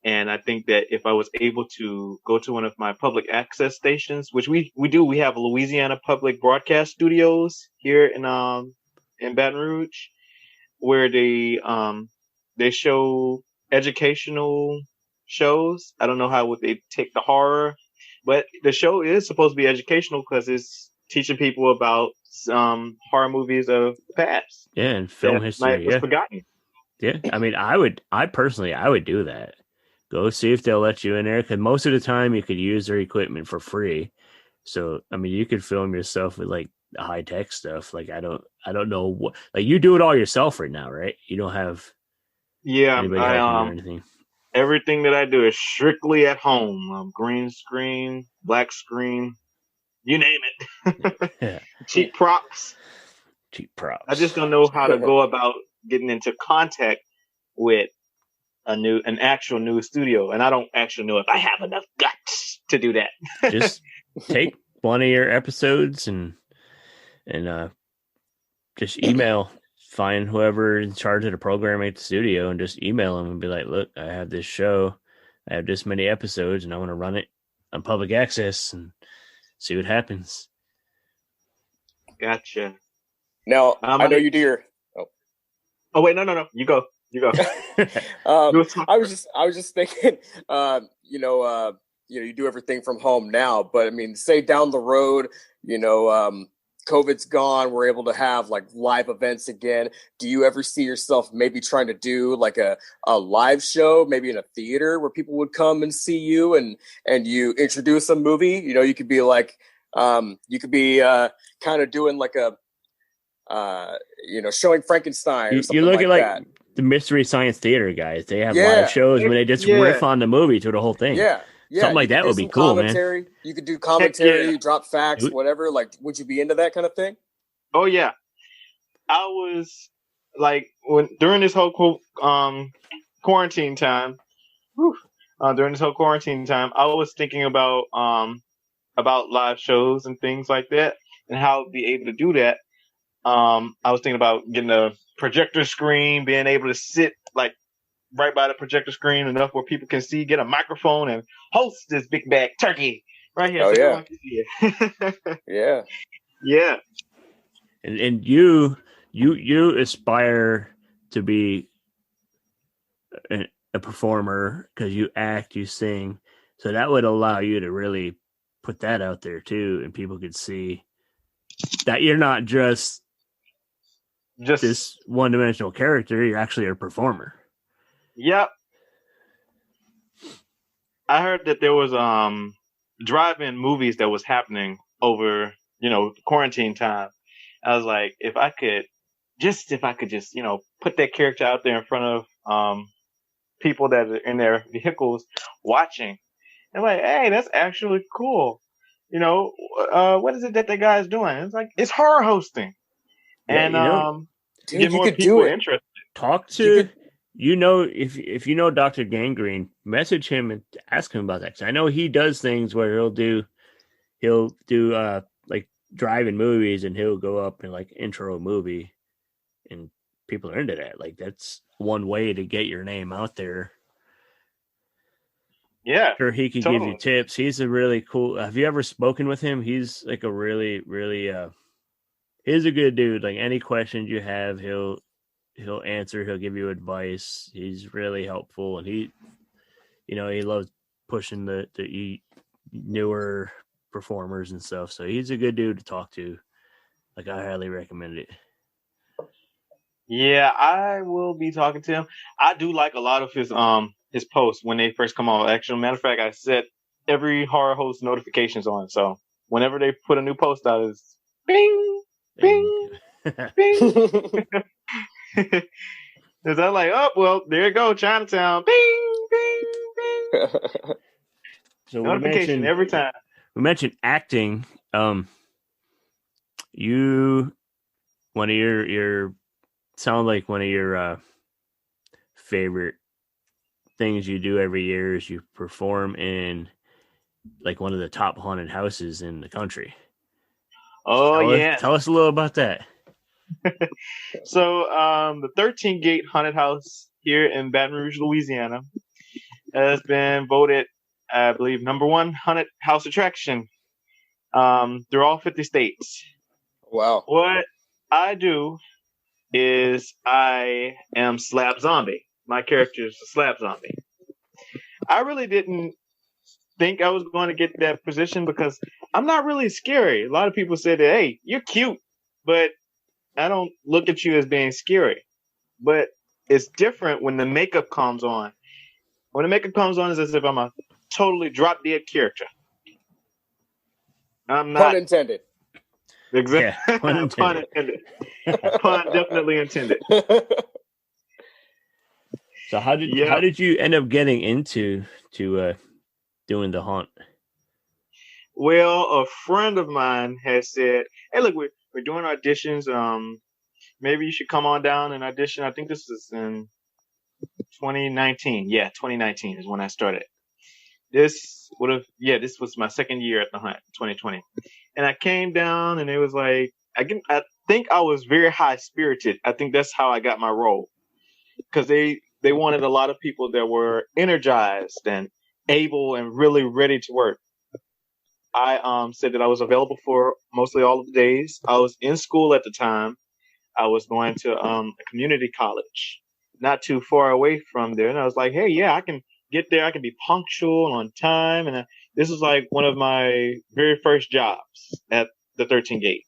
C: And I think that if I was able to go to one of my public access stations, which we have Louisiana Public Broadcast Studios here in Baton Rouge, where they show educational shows. I don't know how would they take the horror, but the show is supposed to be educational because it's teaching people about horror movies of the past.
A: Yeah, and film history.
C: Was forgotten.
A: Yeah, I mean, I personally would do that. Go see if they'll let you in there, because most of the time you could use their equipment for free. So, I mean, you could film yourself with like the high tech stuff. Like, I don't know what, like you do it all yourself right now, right? You don't have anybody helping you or anything.
C: Everything that I do is strictly at home. Green screen, black screen, you name it.
A: Yeah.
C: Cheap props. I just don't know how to go about getting into contact with an actual new studio, and I don't actually know if I have enough guts to do that.
A: Just take one of your episodes and just find whoever in charge of the programming at the studio and just email them and be like, look, I have this show, I have this many episodes, and I want to run it on public access and see what happens.
C: Gotcha.
B: Now, I know you do your...
C: Oh wait, no. You go.
B: I was just thinking, you do everything from home now, but I mean, say down the road, COVID's gone, we're able to have like live events again. Do you ever see yourself maybe trying to do like a live show, maybe in a theater where people would come and see you and you introduce a movie? You could be like, kind of doing like a, showing Frankenstein or something
A: you look
B: like
A: at like
B: that.
A: The Mystery Science Theater guys, they have live shows where they just riff on the movie to the whole thing.
B: Yeah.
A: Something like that would be cool, man.
B: You could do commentary, drop facts, whatever. Like, would you be into that kind of thing?
C: Oh yeah, I was like during this whole quarantine time. During this whole quarantine time, I was thinking about live shows and things like that, and how I'd be able to do that. I was thinking about getting a projector screen, being able to sit like right by the projector screen enough where people can see, get a microphone and host this big bag turkey right here.
B: Yeah.
C: Yeah.
A: And you aspire to be a performer because you act, you sing. So that would allow you to really put that out there too, and people could see that you're not just this one-dimensional character. You're actually a performer.
C: Yep. I heard that there was drive-in movies that was happening over, quarantine time. I was like, if I could just, put that character out there in front of people that are in their vehicles watching. And like, hey, that's actually cool. What is it that guy is doing? It's like, it's horror hosting.
A: Yeah,
C: and
B: dude,
C: get
B: you
C: more
B: could
C: people
B: do it.
C: interested.
A: Talk to if you know Dr. Gangrene, message him and ask him about that. 'Cause I know he does things where he'll do like drive-in movies, and he'll go up and like intro a movie, and people are into that. Like that's one way to get your name out there.
C: Yeah,
A: Sure, he could give you tips. He's a really cool. Have you ever spoken with him? He's like a really, really. He's a good dude. Like any questions you have, he'll answer. He'll give you advice. He's really helpful, and he loves pushing the newer performers and stuff. So he's a good dude to talk to. Like I highly recommend it.
C: Yeah, I will be talking to him. I do like a lot of his posts when they first come on. Actually, matter of fact, I set every horror host notifications on. So whenever they put a new post out, it's bing, bing, bing. Is that like, oh well, there you go, Chinatown, bing, bing, bing.
A: So
C: notification every time.
A: We mentioned acting. One of your sound like one of your favorite things you do every year is you perform in like one of the top haunted houses in the country.
C: Oh, yeah.
A: Tell us a little about that.
C: So, the 13 Gate Haunted House here in Baton Rouge, Louisiana has been voted, I believe, #1 haunted house attraction through all 50 states.
B: Wow.
C: What I do is I am Slab Zombie. My character is a Slab Zombie. I really didn't think I was going to get that position because I'm not really scary. A lot of people said that, hey, you're cute, but I don't look at you as being scary. But it's different when the makeup comes on. When the makeup comes on, it's as if I'm a totally drop dead character. I'm not.
B: Pun intended.
C: Exactly.
A: Yeah, pun intended.
C: Pun intended. Pun definitely intended.
A: So how did you end up getting into doing the haunt?
C: Well, a friend of mine has said, "Hey, look, we're doing auditions. Maybe you should come on down and audition." I think this is in 2019. Yeah, 2019 is when I started. This was my second year at the hunt, 2020. And I came down and it was like, I think I was very high spirited. I think that's how I got my role. Because they wanted a lot of people that were energized and able and really ready to work. I said that I was available for mostly all of the days. I was in school at the time. I was going to a community college, not too far away from there. And I was like, hey, yeah, I can get there. I can be punctual and on time. And this was like one of my very first jobs at the 13 Gate.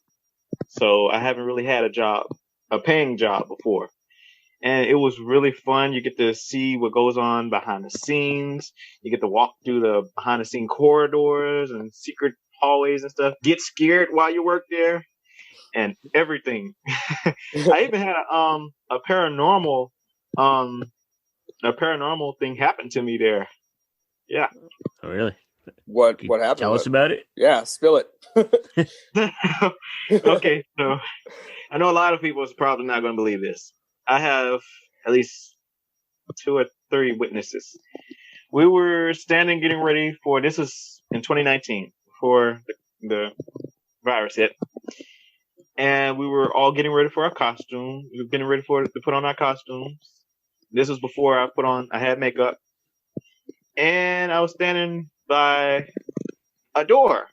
C: So I haven't really had a paying job before. And it was really fun. You get to see what goes on behind the scenes. You get to walk through the behind the scene corridors and secret hallways and stuff. Get scared while you work there and everything. I even had a paranormal thing happen to me there. Yeah.
A: Oh, really?
B: What happened?
A: Tell us about it.
B: Yeah, spill it.
C: Okay, so I know a lot of people is probably not going to believe this. I have at least 2 or 3 witnesses. We were standing getting ready for, this was in 2019, before the virus hit. And we were all getting ready for our costume. We were getting ready to put on our costumes. This was before I had makeup. And I was standing by a door.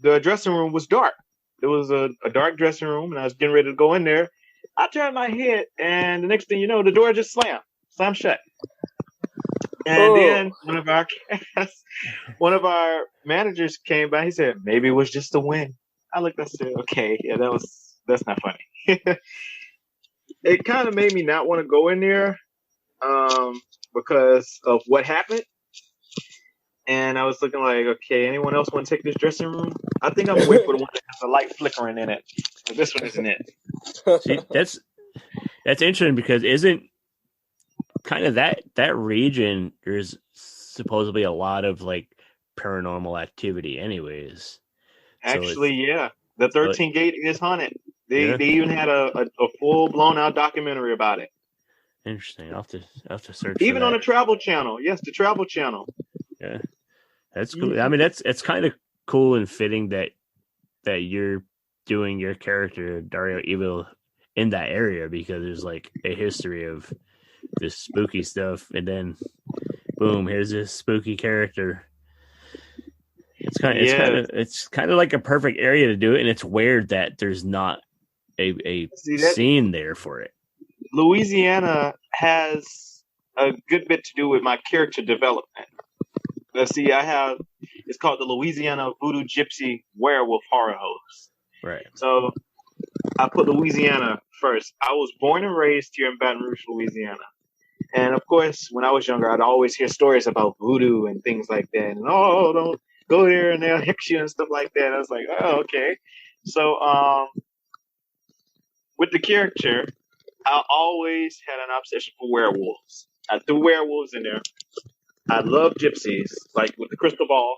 C: The dressing room was dark. It was a dark dressing room, and I was getting ready to go in there. I turned my head, and the next thing you know, the door just slammed shut. And then one of our managers came by. He said, maybe it was just the wind. I looked and said, okay, yeah, that's not funny. It kind of made me not want to go in there, because of what happened. And I was looking like, okay, anyone else want to take this dressing room? I think I'm gonna wait for the one that has a light flickering in it. But this one isn't it.
A: See, that's interesting because isn't kind of that region, there's supposedly a lot of like paranormal activity anyways.
C: Actually, yeah. The 13 Gate is haunted. They even had a full blown out documentary about it.
A: Interesting. I'll have to search
C: even
A: for
C: on
A: that.
C: the Travel Channel. Yes, the Travel Channel.
A: Yeah. That's cool. I mean, it's kind of cool and fitting that you're doing your character Dario Eville in that area because there's like a history of this spooky stuff, and then boom, here's this spooky character. It's kind of like a perfect area to do it, and it's weird that there's not a scene there for it.
C: Louisiana has a good bit to do with my character development. Let's see, it's called the Louisiana Voodoo Gypsy Werewolf Horror Host.
A: Right.
C: So I put Louisiana first. I was born and raised here in Baton Rouge, Louisiana. And of course, when I was younger, I'd always hear stories about voodoo and things like that. And, don't go there and they'll hex you and stuff like that. I was like, oh, okay. So with the character, I always had an obsession for werewolves. I threw werewolves in there. I love gypsies, like with the crystal ball.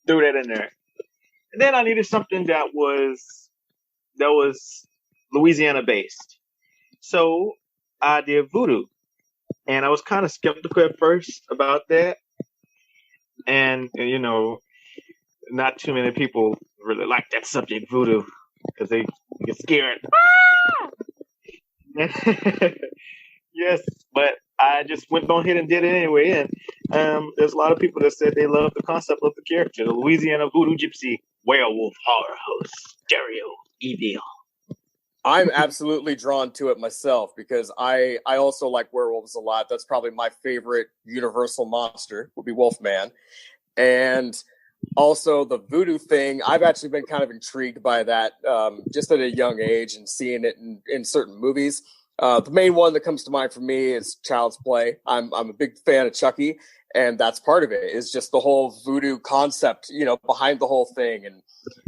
C: Threw that in there. And then I needed something that was Louisiana based. So I did voodoo. And I was kind of skeptical at first about that. And not too many people really like that subject, voodoo, because they get scared. Yes, but I just went on ahead and did it anyway. And there's a lot of people that said they love the concept of the character, the Louisiana Voodoo Gypsy Werewolf Horror Host, Dario Eville.
B: I'm absolutely drawn to it myself because I also like werewolves a lot. That's probably my favorite universal monster would be Wolfman. And also the voodoo thing, I've actually been kind of intrigued by that just at a young age and seeing it in certain movies. The main one that comes to mind for me is Child's Play. I'm a big fan of Chucky, and that's part of it is just the whole voodoo concept, behind the whole thing.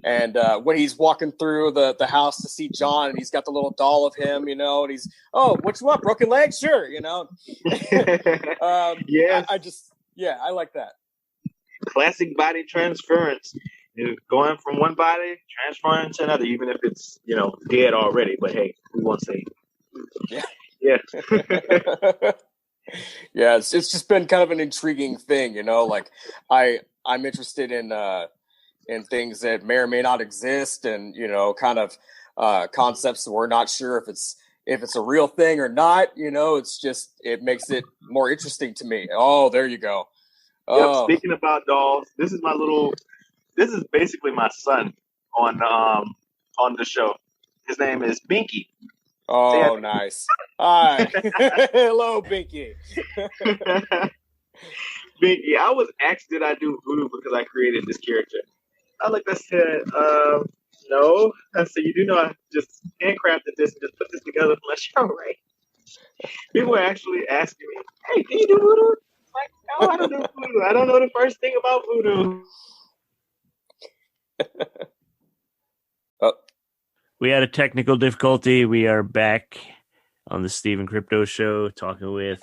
B: And when he's walking through the house to see John, and he's got the little doll of him, and he's, oh, what you want? Broken leg? Sure,
C: Yeah.
B: I like that.
C: Classic body transference. Going from one body, transferring to another, even if it's, dead already. But hey, we won't say.
B: Yeah.
C: Yeah.
B: Yeah, it's just been kind of an intriguing thing, like I'm interested in things that may or may not exist and, kind of concepts that we're not sure if it's a real thing or not, it's just, it makes it more interesting to me. Oh, there you go.
C: Yep, speaking about dolls, this is basically my son on the show. His name is Binky.
B: Oh, nice. Hi. Hello, Binky.
C: Binky, I was asked, did I do voodoo because I created this character? I said, no. I said, you do know I just handcrafted this and just put this together for my show, right? People were actually asking me, hey, can you do voodoo? Like, no, I don't do voodoo. I don't know the first thing about voodoo.
A: We had a technical difficulty. We are back on the Stephen Crypto Show talking with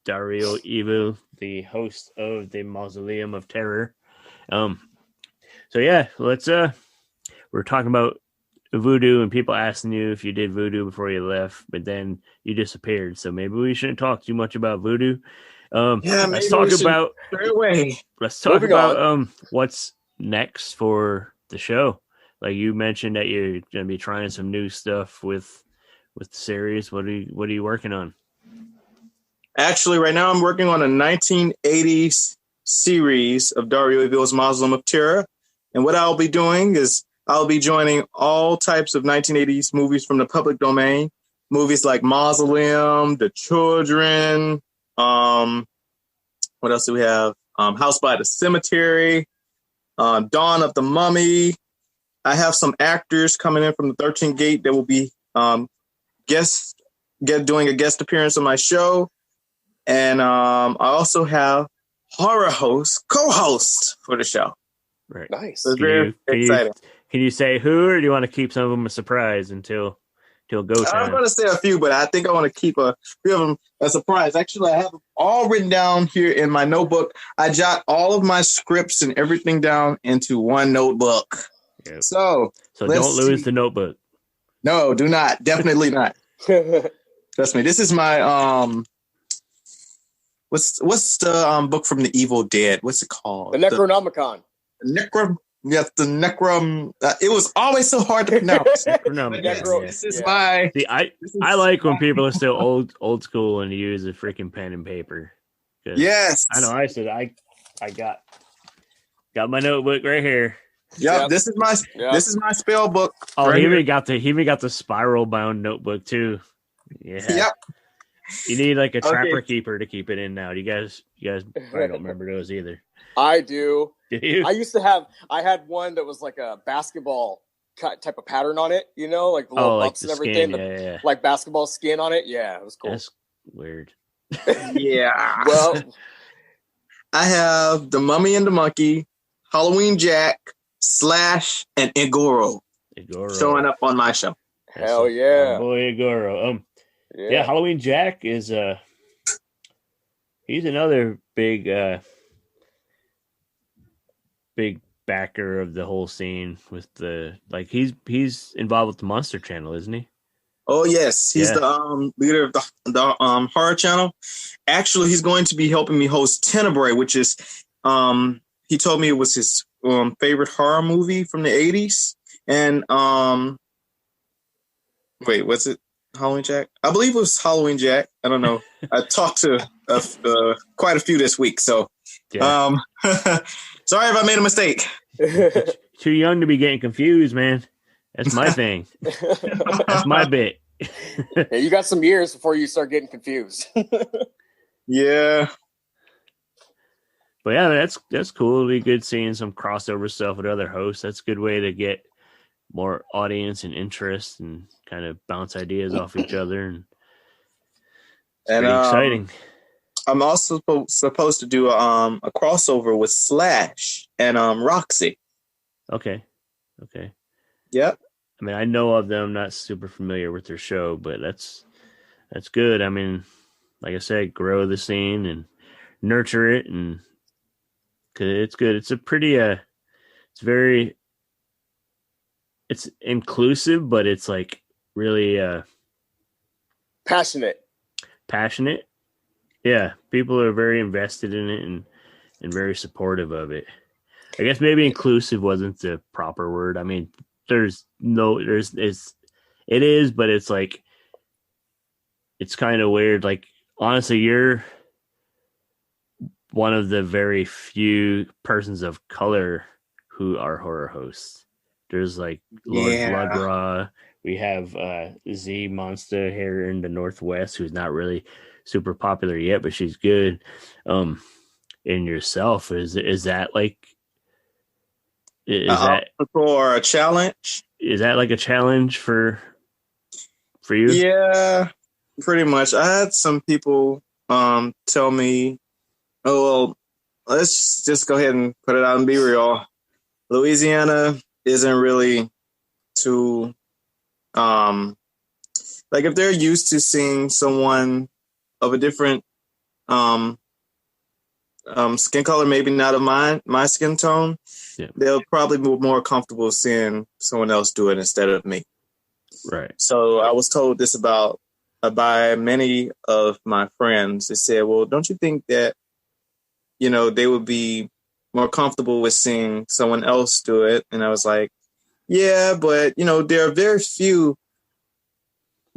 A: Dario Eville, the host of the Mausoleum of Terror. So yeah, we're talking about voodoo and people asking you if you did voodoo before you left, but then you disappeared. So maybe we shouldn't talk too much about voodoo. Let's talk about what's next for the show. Like you mentioned that you're going to be trying some new stuff with the series. What are you working on?
D: Actually, right now I'm working on a 1980s series of Dario Eville's Mausoleum of Terror. And what I'll be doing is I'll be joining all types of 1980s movies from the public domain. Movies like Mausoleum, The Children. What else do we have? House by the Cemetery. Dawn of the Mummy. I have some actors coming in from the 13th Gate that will be doing a guest appearance on my show. And I also have horror co-host for the show.
A: Right.
B: Nice.
D: So it's very exciting.
A: Can you say who, or do you want to keep some of them a surprise until go time?
D: I'm going to say a few, but I think I want to keep a few of them a surprise. Actually, I have them all written down here in my notebook. I jot all of my scripts and everything down into one notebook.
A: Yep.
D: So
A: don't lose the notebook.
D: No, do not. Definitely not. Trust me. This is my what's the book from the Evil Dead? What's it called?
B: The Necronomicon.
D: Yes, the Necrom. It was always so hard to pronounce.
B: This
D: is my.
A: See, I like when people are still old school and use a freaking pen and paper.
D: Yes,
A: I know. I said I got my notebook right here.
D: Yep. This is my spell book.
A: Oh,
D: right
A: he even got the spiral bound notebook too. Yeah.
D: Yep.
A: You need like a trapper keeper to keep it in now. You guys probably don't remember those either.
B: I do.
A: Did you?
B: I had one that was like a basketball type of pattern on it, you know, like the little bumps and everything,
A: skin,
B: like basketball skin on it. Yeah, it was cool.
A: That's weird.
D: Yeah.
B: Well,
D: I have the Mummy and the Monkey, Halloween Jack, Slash, and Igoro showing up on my show.
B: Hell yeah,
A: boy Igoro. Yeah, Halloween Jack is he's another big backer of the whole scene with the he's involved with the Monster Channel, isn't he?
D: Oh yes, he's the leader of the horror channel. Actually, he's going to be helping me host Tenebrae, which is he told me it was his favorite horror movie from the 80s. And wait, was it Halloween Jack? I believe it was Halloween Jack. I don't know. I talked to quite a few this week, so sorry if I made a mistake.
A: Too young to be getting confused, man. That's my thing. That's my bit.
B: Yeah, you got some years before you start getting confused.
D: Yeah.
A: But yeah, that's cool. It'll be good seeing some crossover stuff with other hosts. That's a good way to get more audience and interest and kind of bounce ideas off each other. And it's pretty exciting.
D: I'm also supposed to do a crossover with Slash and Roxy.
A: Okay.
D: Yep.
A: I mean, I know of them, not super familiar with their show, but that's good. I mean, like I said, grow the scene and nurture it, and cause it's good. It's a pretty it's inclusive, but it's like really
B: passionate.
A: Yeah, people are very invested in it and very supportive of it. I guess maybe inclusive wasn't the proper word. I mean, it is, but it's like, it's kind of weird. Like, honestly, you're one of the very few persons of color who are horror hosts. There's like Lord Bloodraw. We have Z Monster here in the Northwest, who's not really super popular yet, but she's good. And yourself, is that like, that
D: for a challenge?
A: Is that like a challenge for you?
D: Yeah, pretty much. I had some people tell me, "Oh well, let's just go ahead and put it out and be real. Louisiana isn't really too like if they're used to seeing someone of a different skin color, maybe not of my skin tone, they'll probably be more comfortable seeing someone else do it instead of me."
A: Right.
D: So I was told this by many of my friends. They said, "Well, don't you think that, they would be more comfortable with seeing someone else do it?" And I was like, "Yeah, but there are very few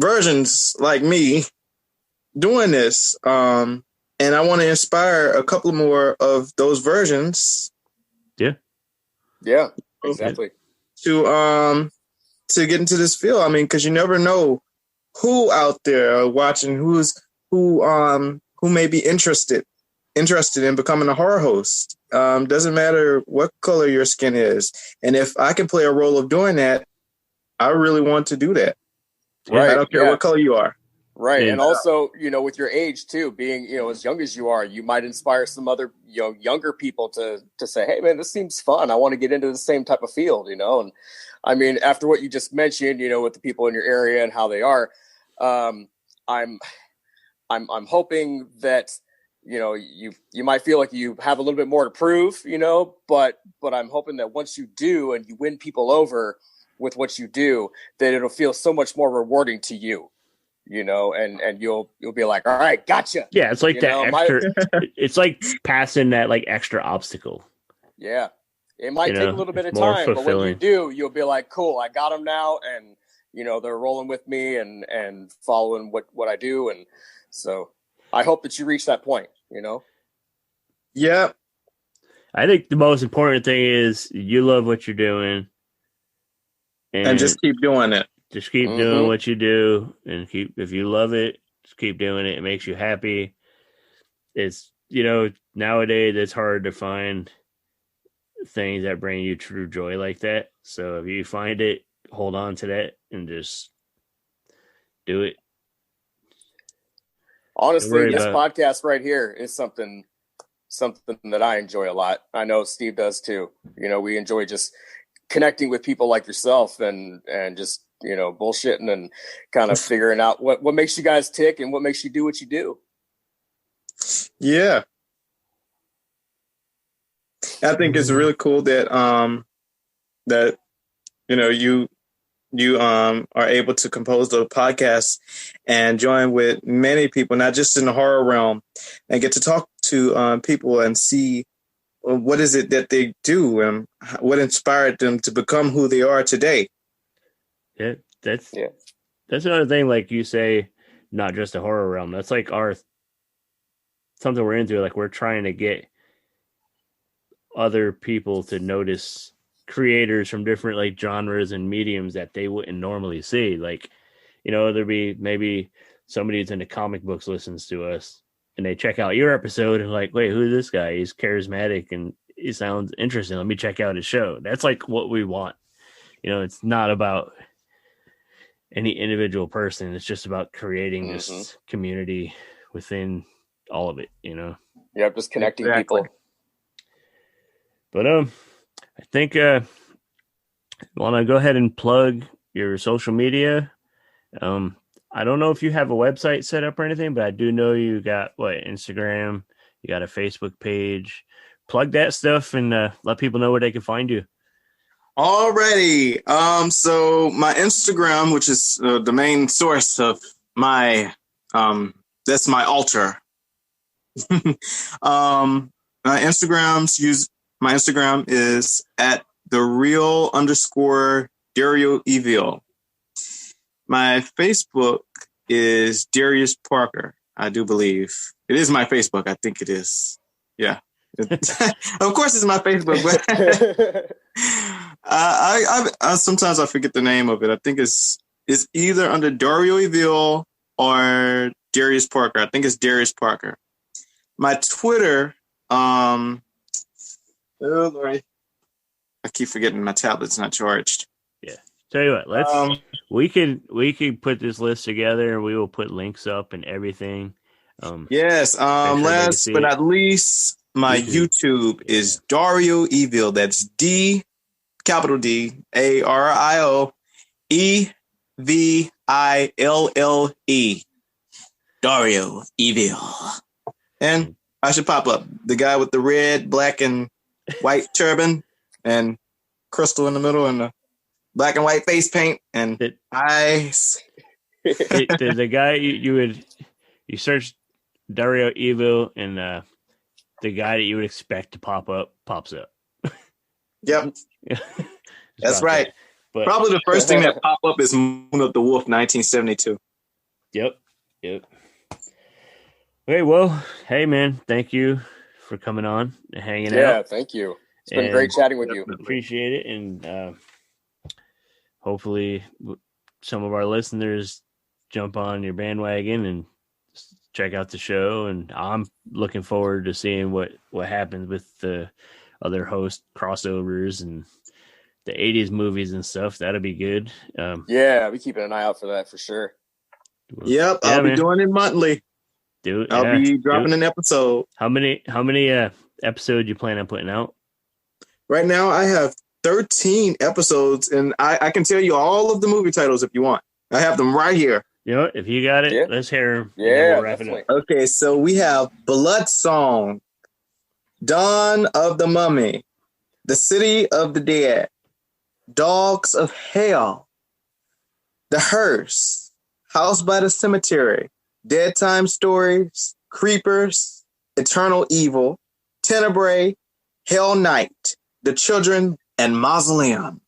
D: versions like me doing this. And I want to inspire a couple more of those versions."
B: Yeah, exactly.
D: To get into this field. I mean, because you never know who out there watching who may be interested interested in becoming a horror host. Doesn't matter what color your skin is. And if I can play a role of doing that, I really want to do that.
B: Right.
D: I don't care what color you are.
B: Right.
A: Yeah.
B: And also, with your age too, being, as young as you are, you might inspire some other, younger people to say, hey man, this seems fun. I want to get into the same type of field, and I mean, after what you just mentioned, with the people in your area and how they are, I'm hoping that, you might feel like you have a little bit more to prove, but I'm hoping that once you do and you win people over with what you do, that it'll feel so much more rewarding to you. And you'll be like, all right, gotcha.
A: Yeah, it's like that extra. It's like passing that like extra obstacle.
B: Yeah, it might take a little bit of time, but when you do, you'll be like, cool, I got them now, and they're rolling with me and following what I do, and so I hope that you reach that point.
D: Yeah,
A: I think the most important thing is you love what you're doing,
D: and just keep doing it.
A: Just keep doing what you do, and if you love it, just keep doing it. It makes you happy. It's, nowadays it's hard to find things that bring you true joy like that. So if you find it, hold on to that and just do it.
B: Honestly, this podcast right here is something that I enjoy a lot. I know Steve does too. We enjoy just connecting with people like yourself and just bullshitting and kind of figuring out what makes you guys tick and what makes you do what you do.
D: Yeah, I think it's really cool that you are able to compose the podcast and join with many people, not just in the horror realm, and get to talk to people and see what is it that they do and what inspired them to become who they are today.
A: Yeah, that's another thing. Like you say, not just a horror realm. That's like something we're into. Like we're trying to get other people to notice creators from different like genres and mediums that they wouldn't normally see. Like, there'd be maybe somebody who's into comic books listens to us and they check out your episode and like, wait, who's this guy? He's charismatic and he sounds interesting. Let me check out his show. That's like what we want. It's not about any individual person. It's just about creating this community within all of it,
B: Yeah, just connecting people.
A: But I think want to go ahead and plug your social media. I don't know if you have a website set up or anything, but I do know you got Instagram, you got a Facebook page. Plug that stuff and let people know where they can find you.
D: Alrighty. So my Instagram, which is the main source of my, that's my altar. My Instagram is at @thereal_Dario Eville. My Facebook is Darius Parker. I do believe it is my Facebook. I think it is. Yeah. Of course it's my Facebook, but I sometimes I forget the name of it. I think it's either under Dario Eville or Darius Parker. I think it's Darius Parker. My Twitter, oh Lord, I keep forgetting my tablet's not charged.
A: Yeah. Tell you what, we could put this list together and we will put links up and everything.
D: Yes. Last but not least, my YouTube is Dario Eville. That's D, capital D, ARIO EVILLE. Dario Eville. And I should pop up the guy with the red, black, and white turban and crystal in the middle and the black and white face paint and eyes.
A: The guy you search Dario Eville and the guy that you would expect to pop up pops up.
D: Yep. That's right. But probably the first thing that popped up is Moon of the Wolf, 1972.
A: Yep. Okay, well, hey man, thank you for coming on and hanging out.
B: Yeah, thank you. It's been great chatting with you.
A: Appreciate it, and hopefully some of our listeners jump on your bandwagon and check out the show, and I'm looking forward to seeing what happens with the other host crossovers and the 80s movies and stuff. That'll be good.
B: Yeah, I'll be keeping an eye out for that for sure.
D: Yep, I'll be doing it monthly. I'll be dropping an episode.
A: How many episodes you plan on putting out?
D: Right now, I have 13 episodes, and I can tell you all of the movie titles if you want. I have them right here.
A: You know what? If you got it, let's hear them.
B: Yeah,
A: we'll wrap it up.
D: Okay, so we have Blood Song, Dawn of the Mummy, The City of the Dead, Dogs of Hell, The Hearse, House by the Cemetery, Dead Time Stories, Creepers, Eternal Evil, Tenebrae, Hell Night, The Children, and Mausoleum.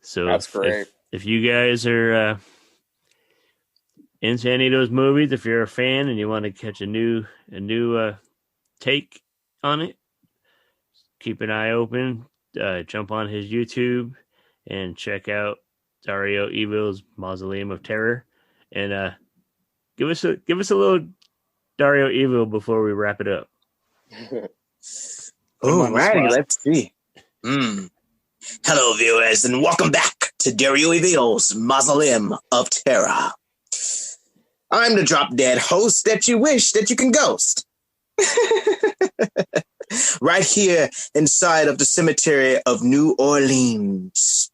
A: So
B: that's great.
A: If you guys are into any of those movies, if you're a fan and you want to catch a new take on it, keep an eye open. Jump on his YouTube and check out Dario Eville's Mausoleum of Terror, and give us a little Dario Eville before we wrap it up.
D: All righty, let's see. Hello, viewers, and welcome back to Dario Eville's Mausoleum of Terror. I'm the drop-dead host that you wish that you can ghost. Right here inside of the cemetery of New Orleans.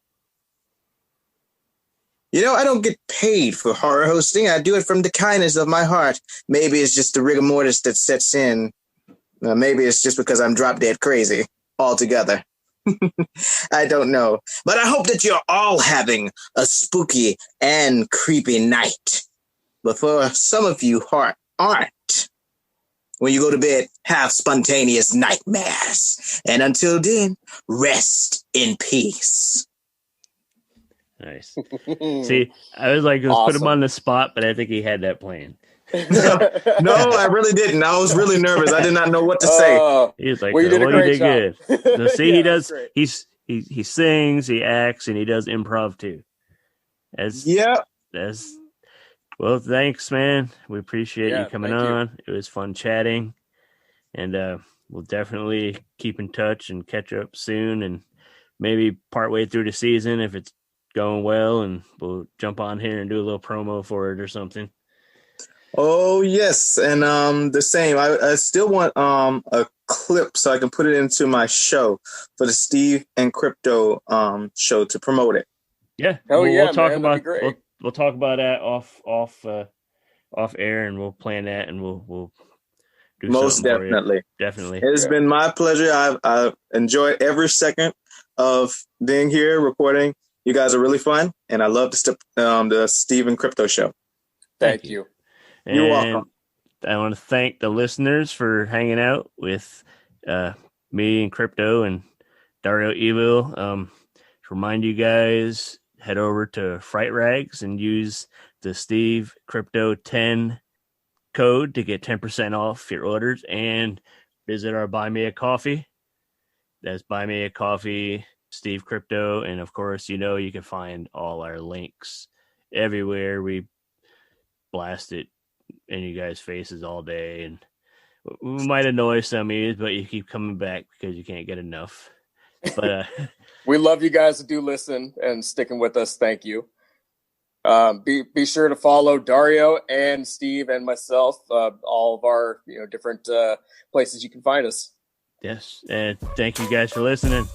D: You know, I don't get paid for horror hosting. I do it from the kindness of my heart. Maybe it's just the rigor mortis that sets in. Maybe it's just because I'm drop-dead crazy altogether. I don't know. But I hope that you're all having a spooky and creepy night. But for some of you who aren't, when you go to bed, have spontaneous nightmares. And until then, rest in peace.
A: Nice. See, I was like, let's put him on the spot, but I think he had that plan.
D: No, I really didn't. I was really nervous. I did not know what to say.
A: He was like,
B: well, you did a great job.
A: Good. So see,
B: he
A: does. He sings, he acts, and he does improv too. Well, thanks, man. We appreciate you coming on. It was fun chatting, and we'll definitely keep in touch and catch up soon, and maybe partway through the season if it's going well, and we'll jump on here and do a little promo for it or something.
D: Oh yes, and the same. I still want a clip so I can put it into my show for the Steve and Crypto show to promote it.
A: Yeah, we'll talk about we'll talk about that off air, and we'll plan that, and we'll do
D: most definitely.
A: Definitely,
D: it's been my pleasure. I've enjoyed every second of being here recording. You guys are really fun, and I love the Steve and Crypto show.
B: Thank you.
D: You're welcome.
A: I want to thank the listeners for hanging out with me and Crypto and Dario Eville. To remind you guys, head over to Fright Rags and use the Steve Crypto 10 code to get 10% off your orders, and visit our Buy Me a Coffee. That's Buy Me a Coffee, Steve Crypto, and of course, you can find all our links everywhere. We blast it in you guys' faces all day, and we might annoy some of you, but you keep coming back because you can't get enough. But
B: we love you guys that do listen and sticking with us. Thank you. Be sure to follow Dario and Steve and myself, all of our different places you can find us.
A: Yes, and thank you guys for listening.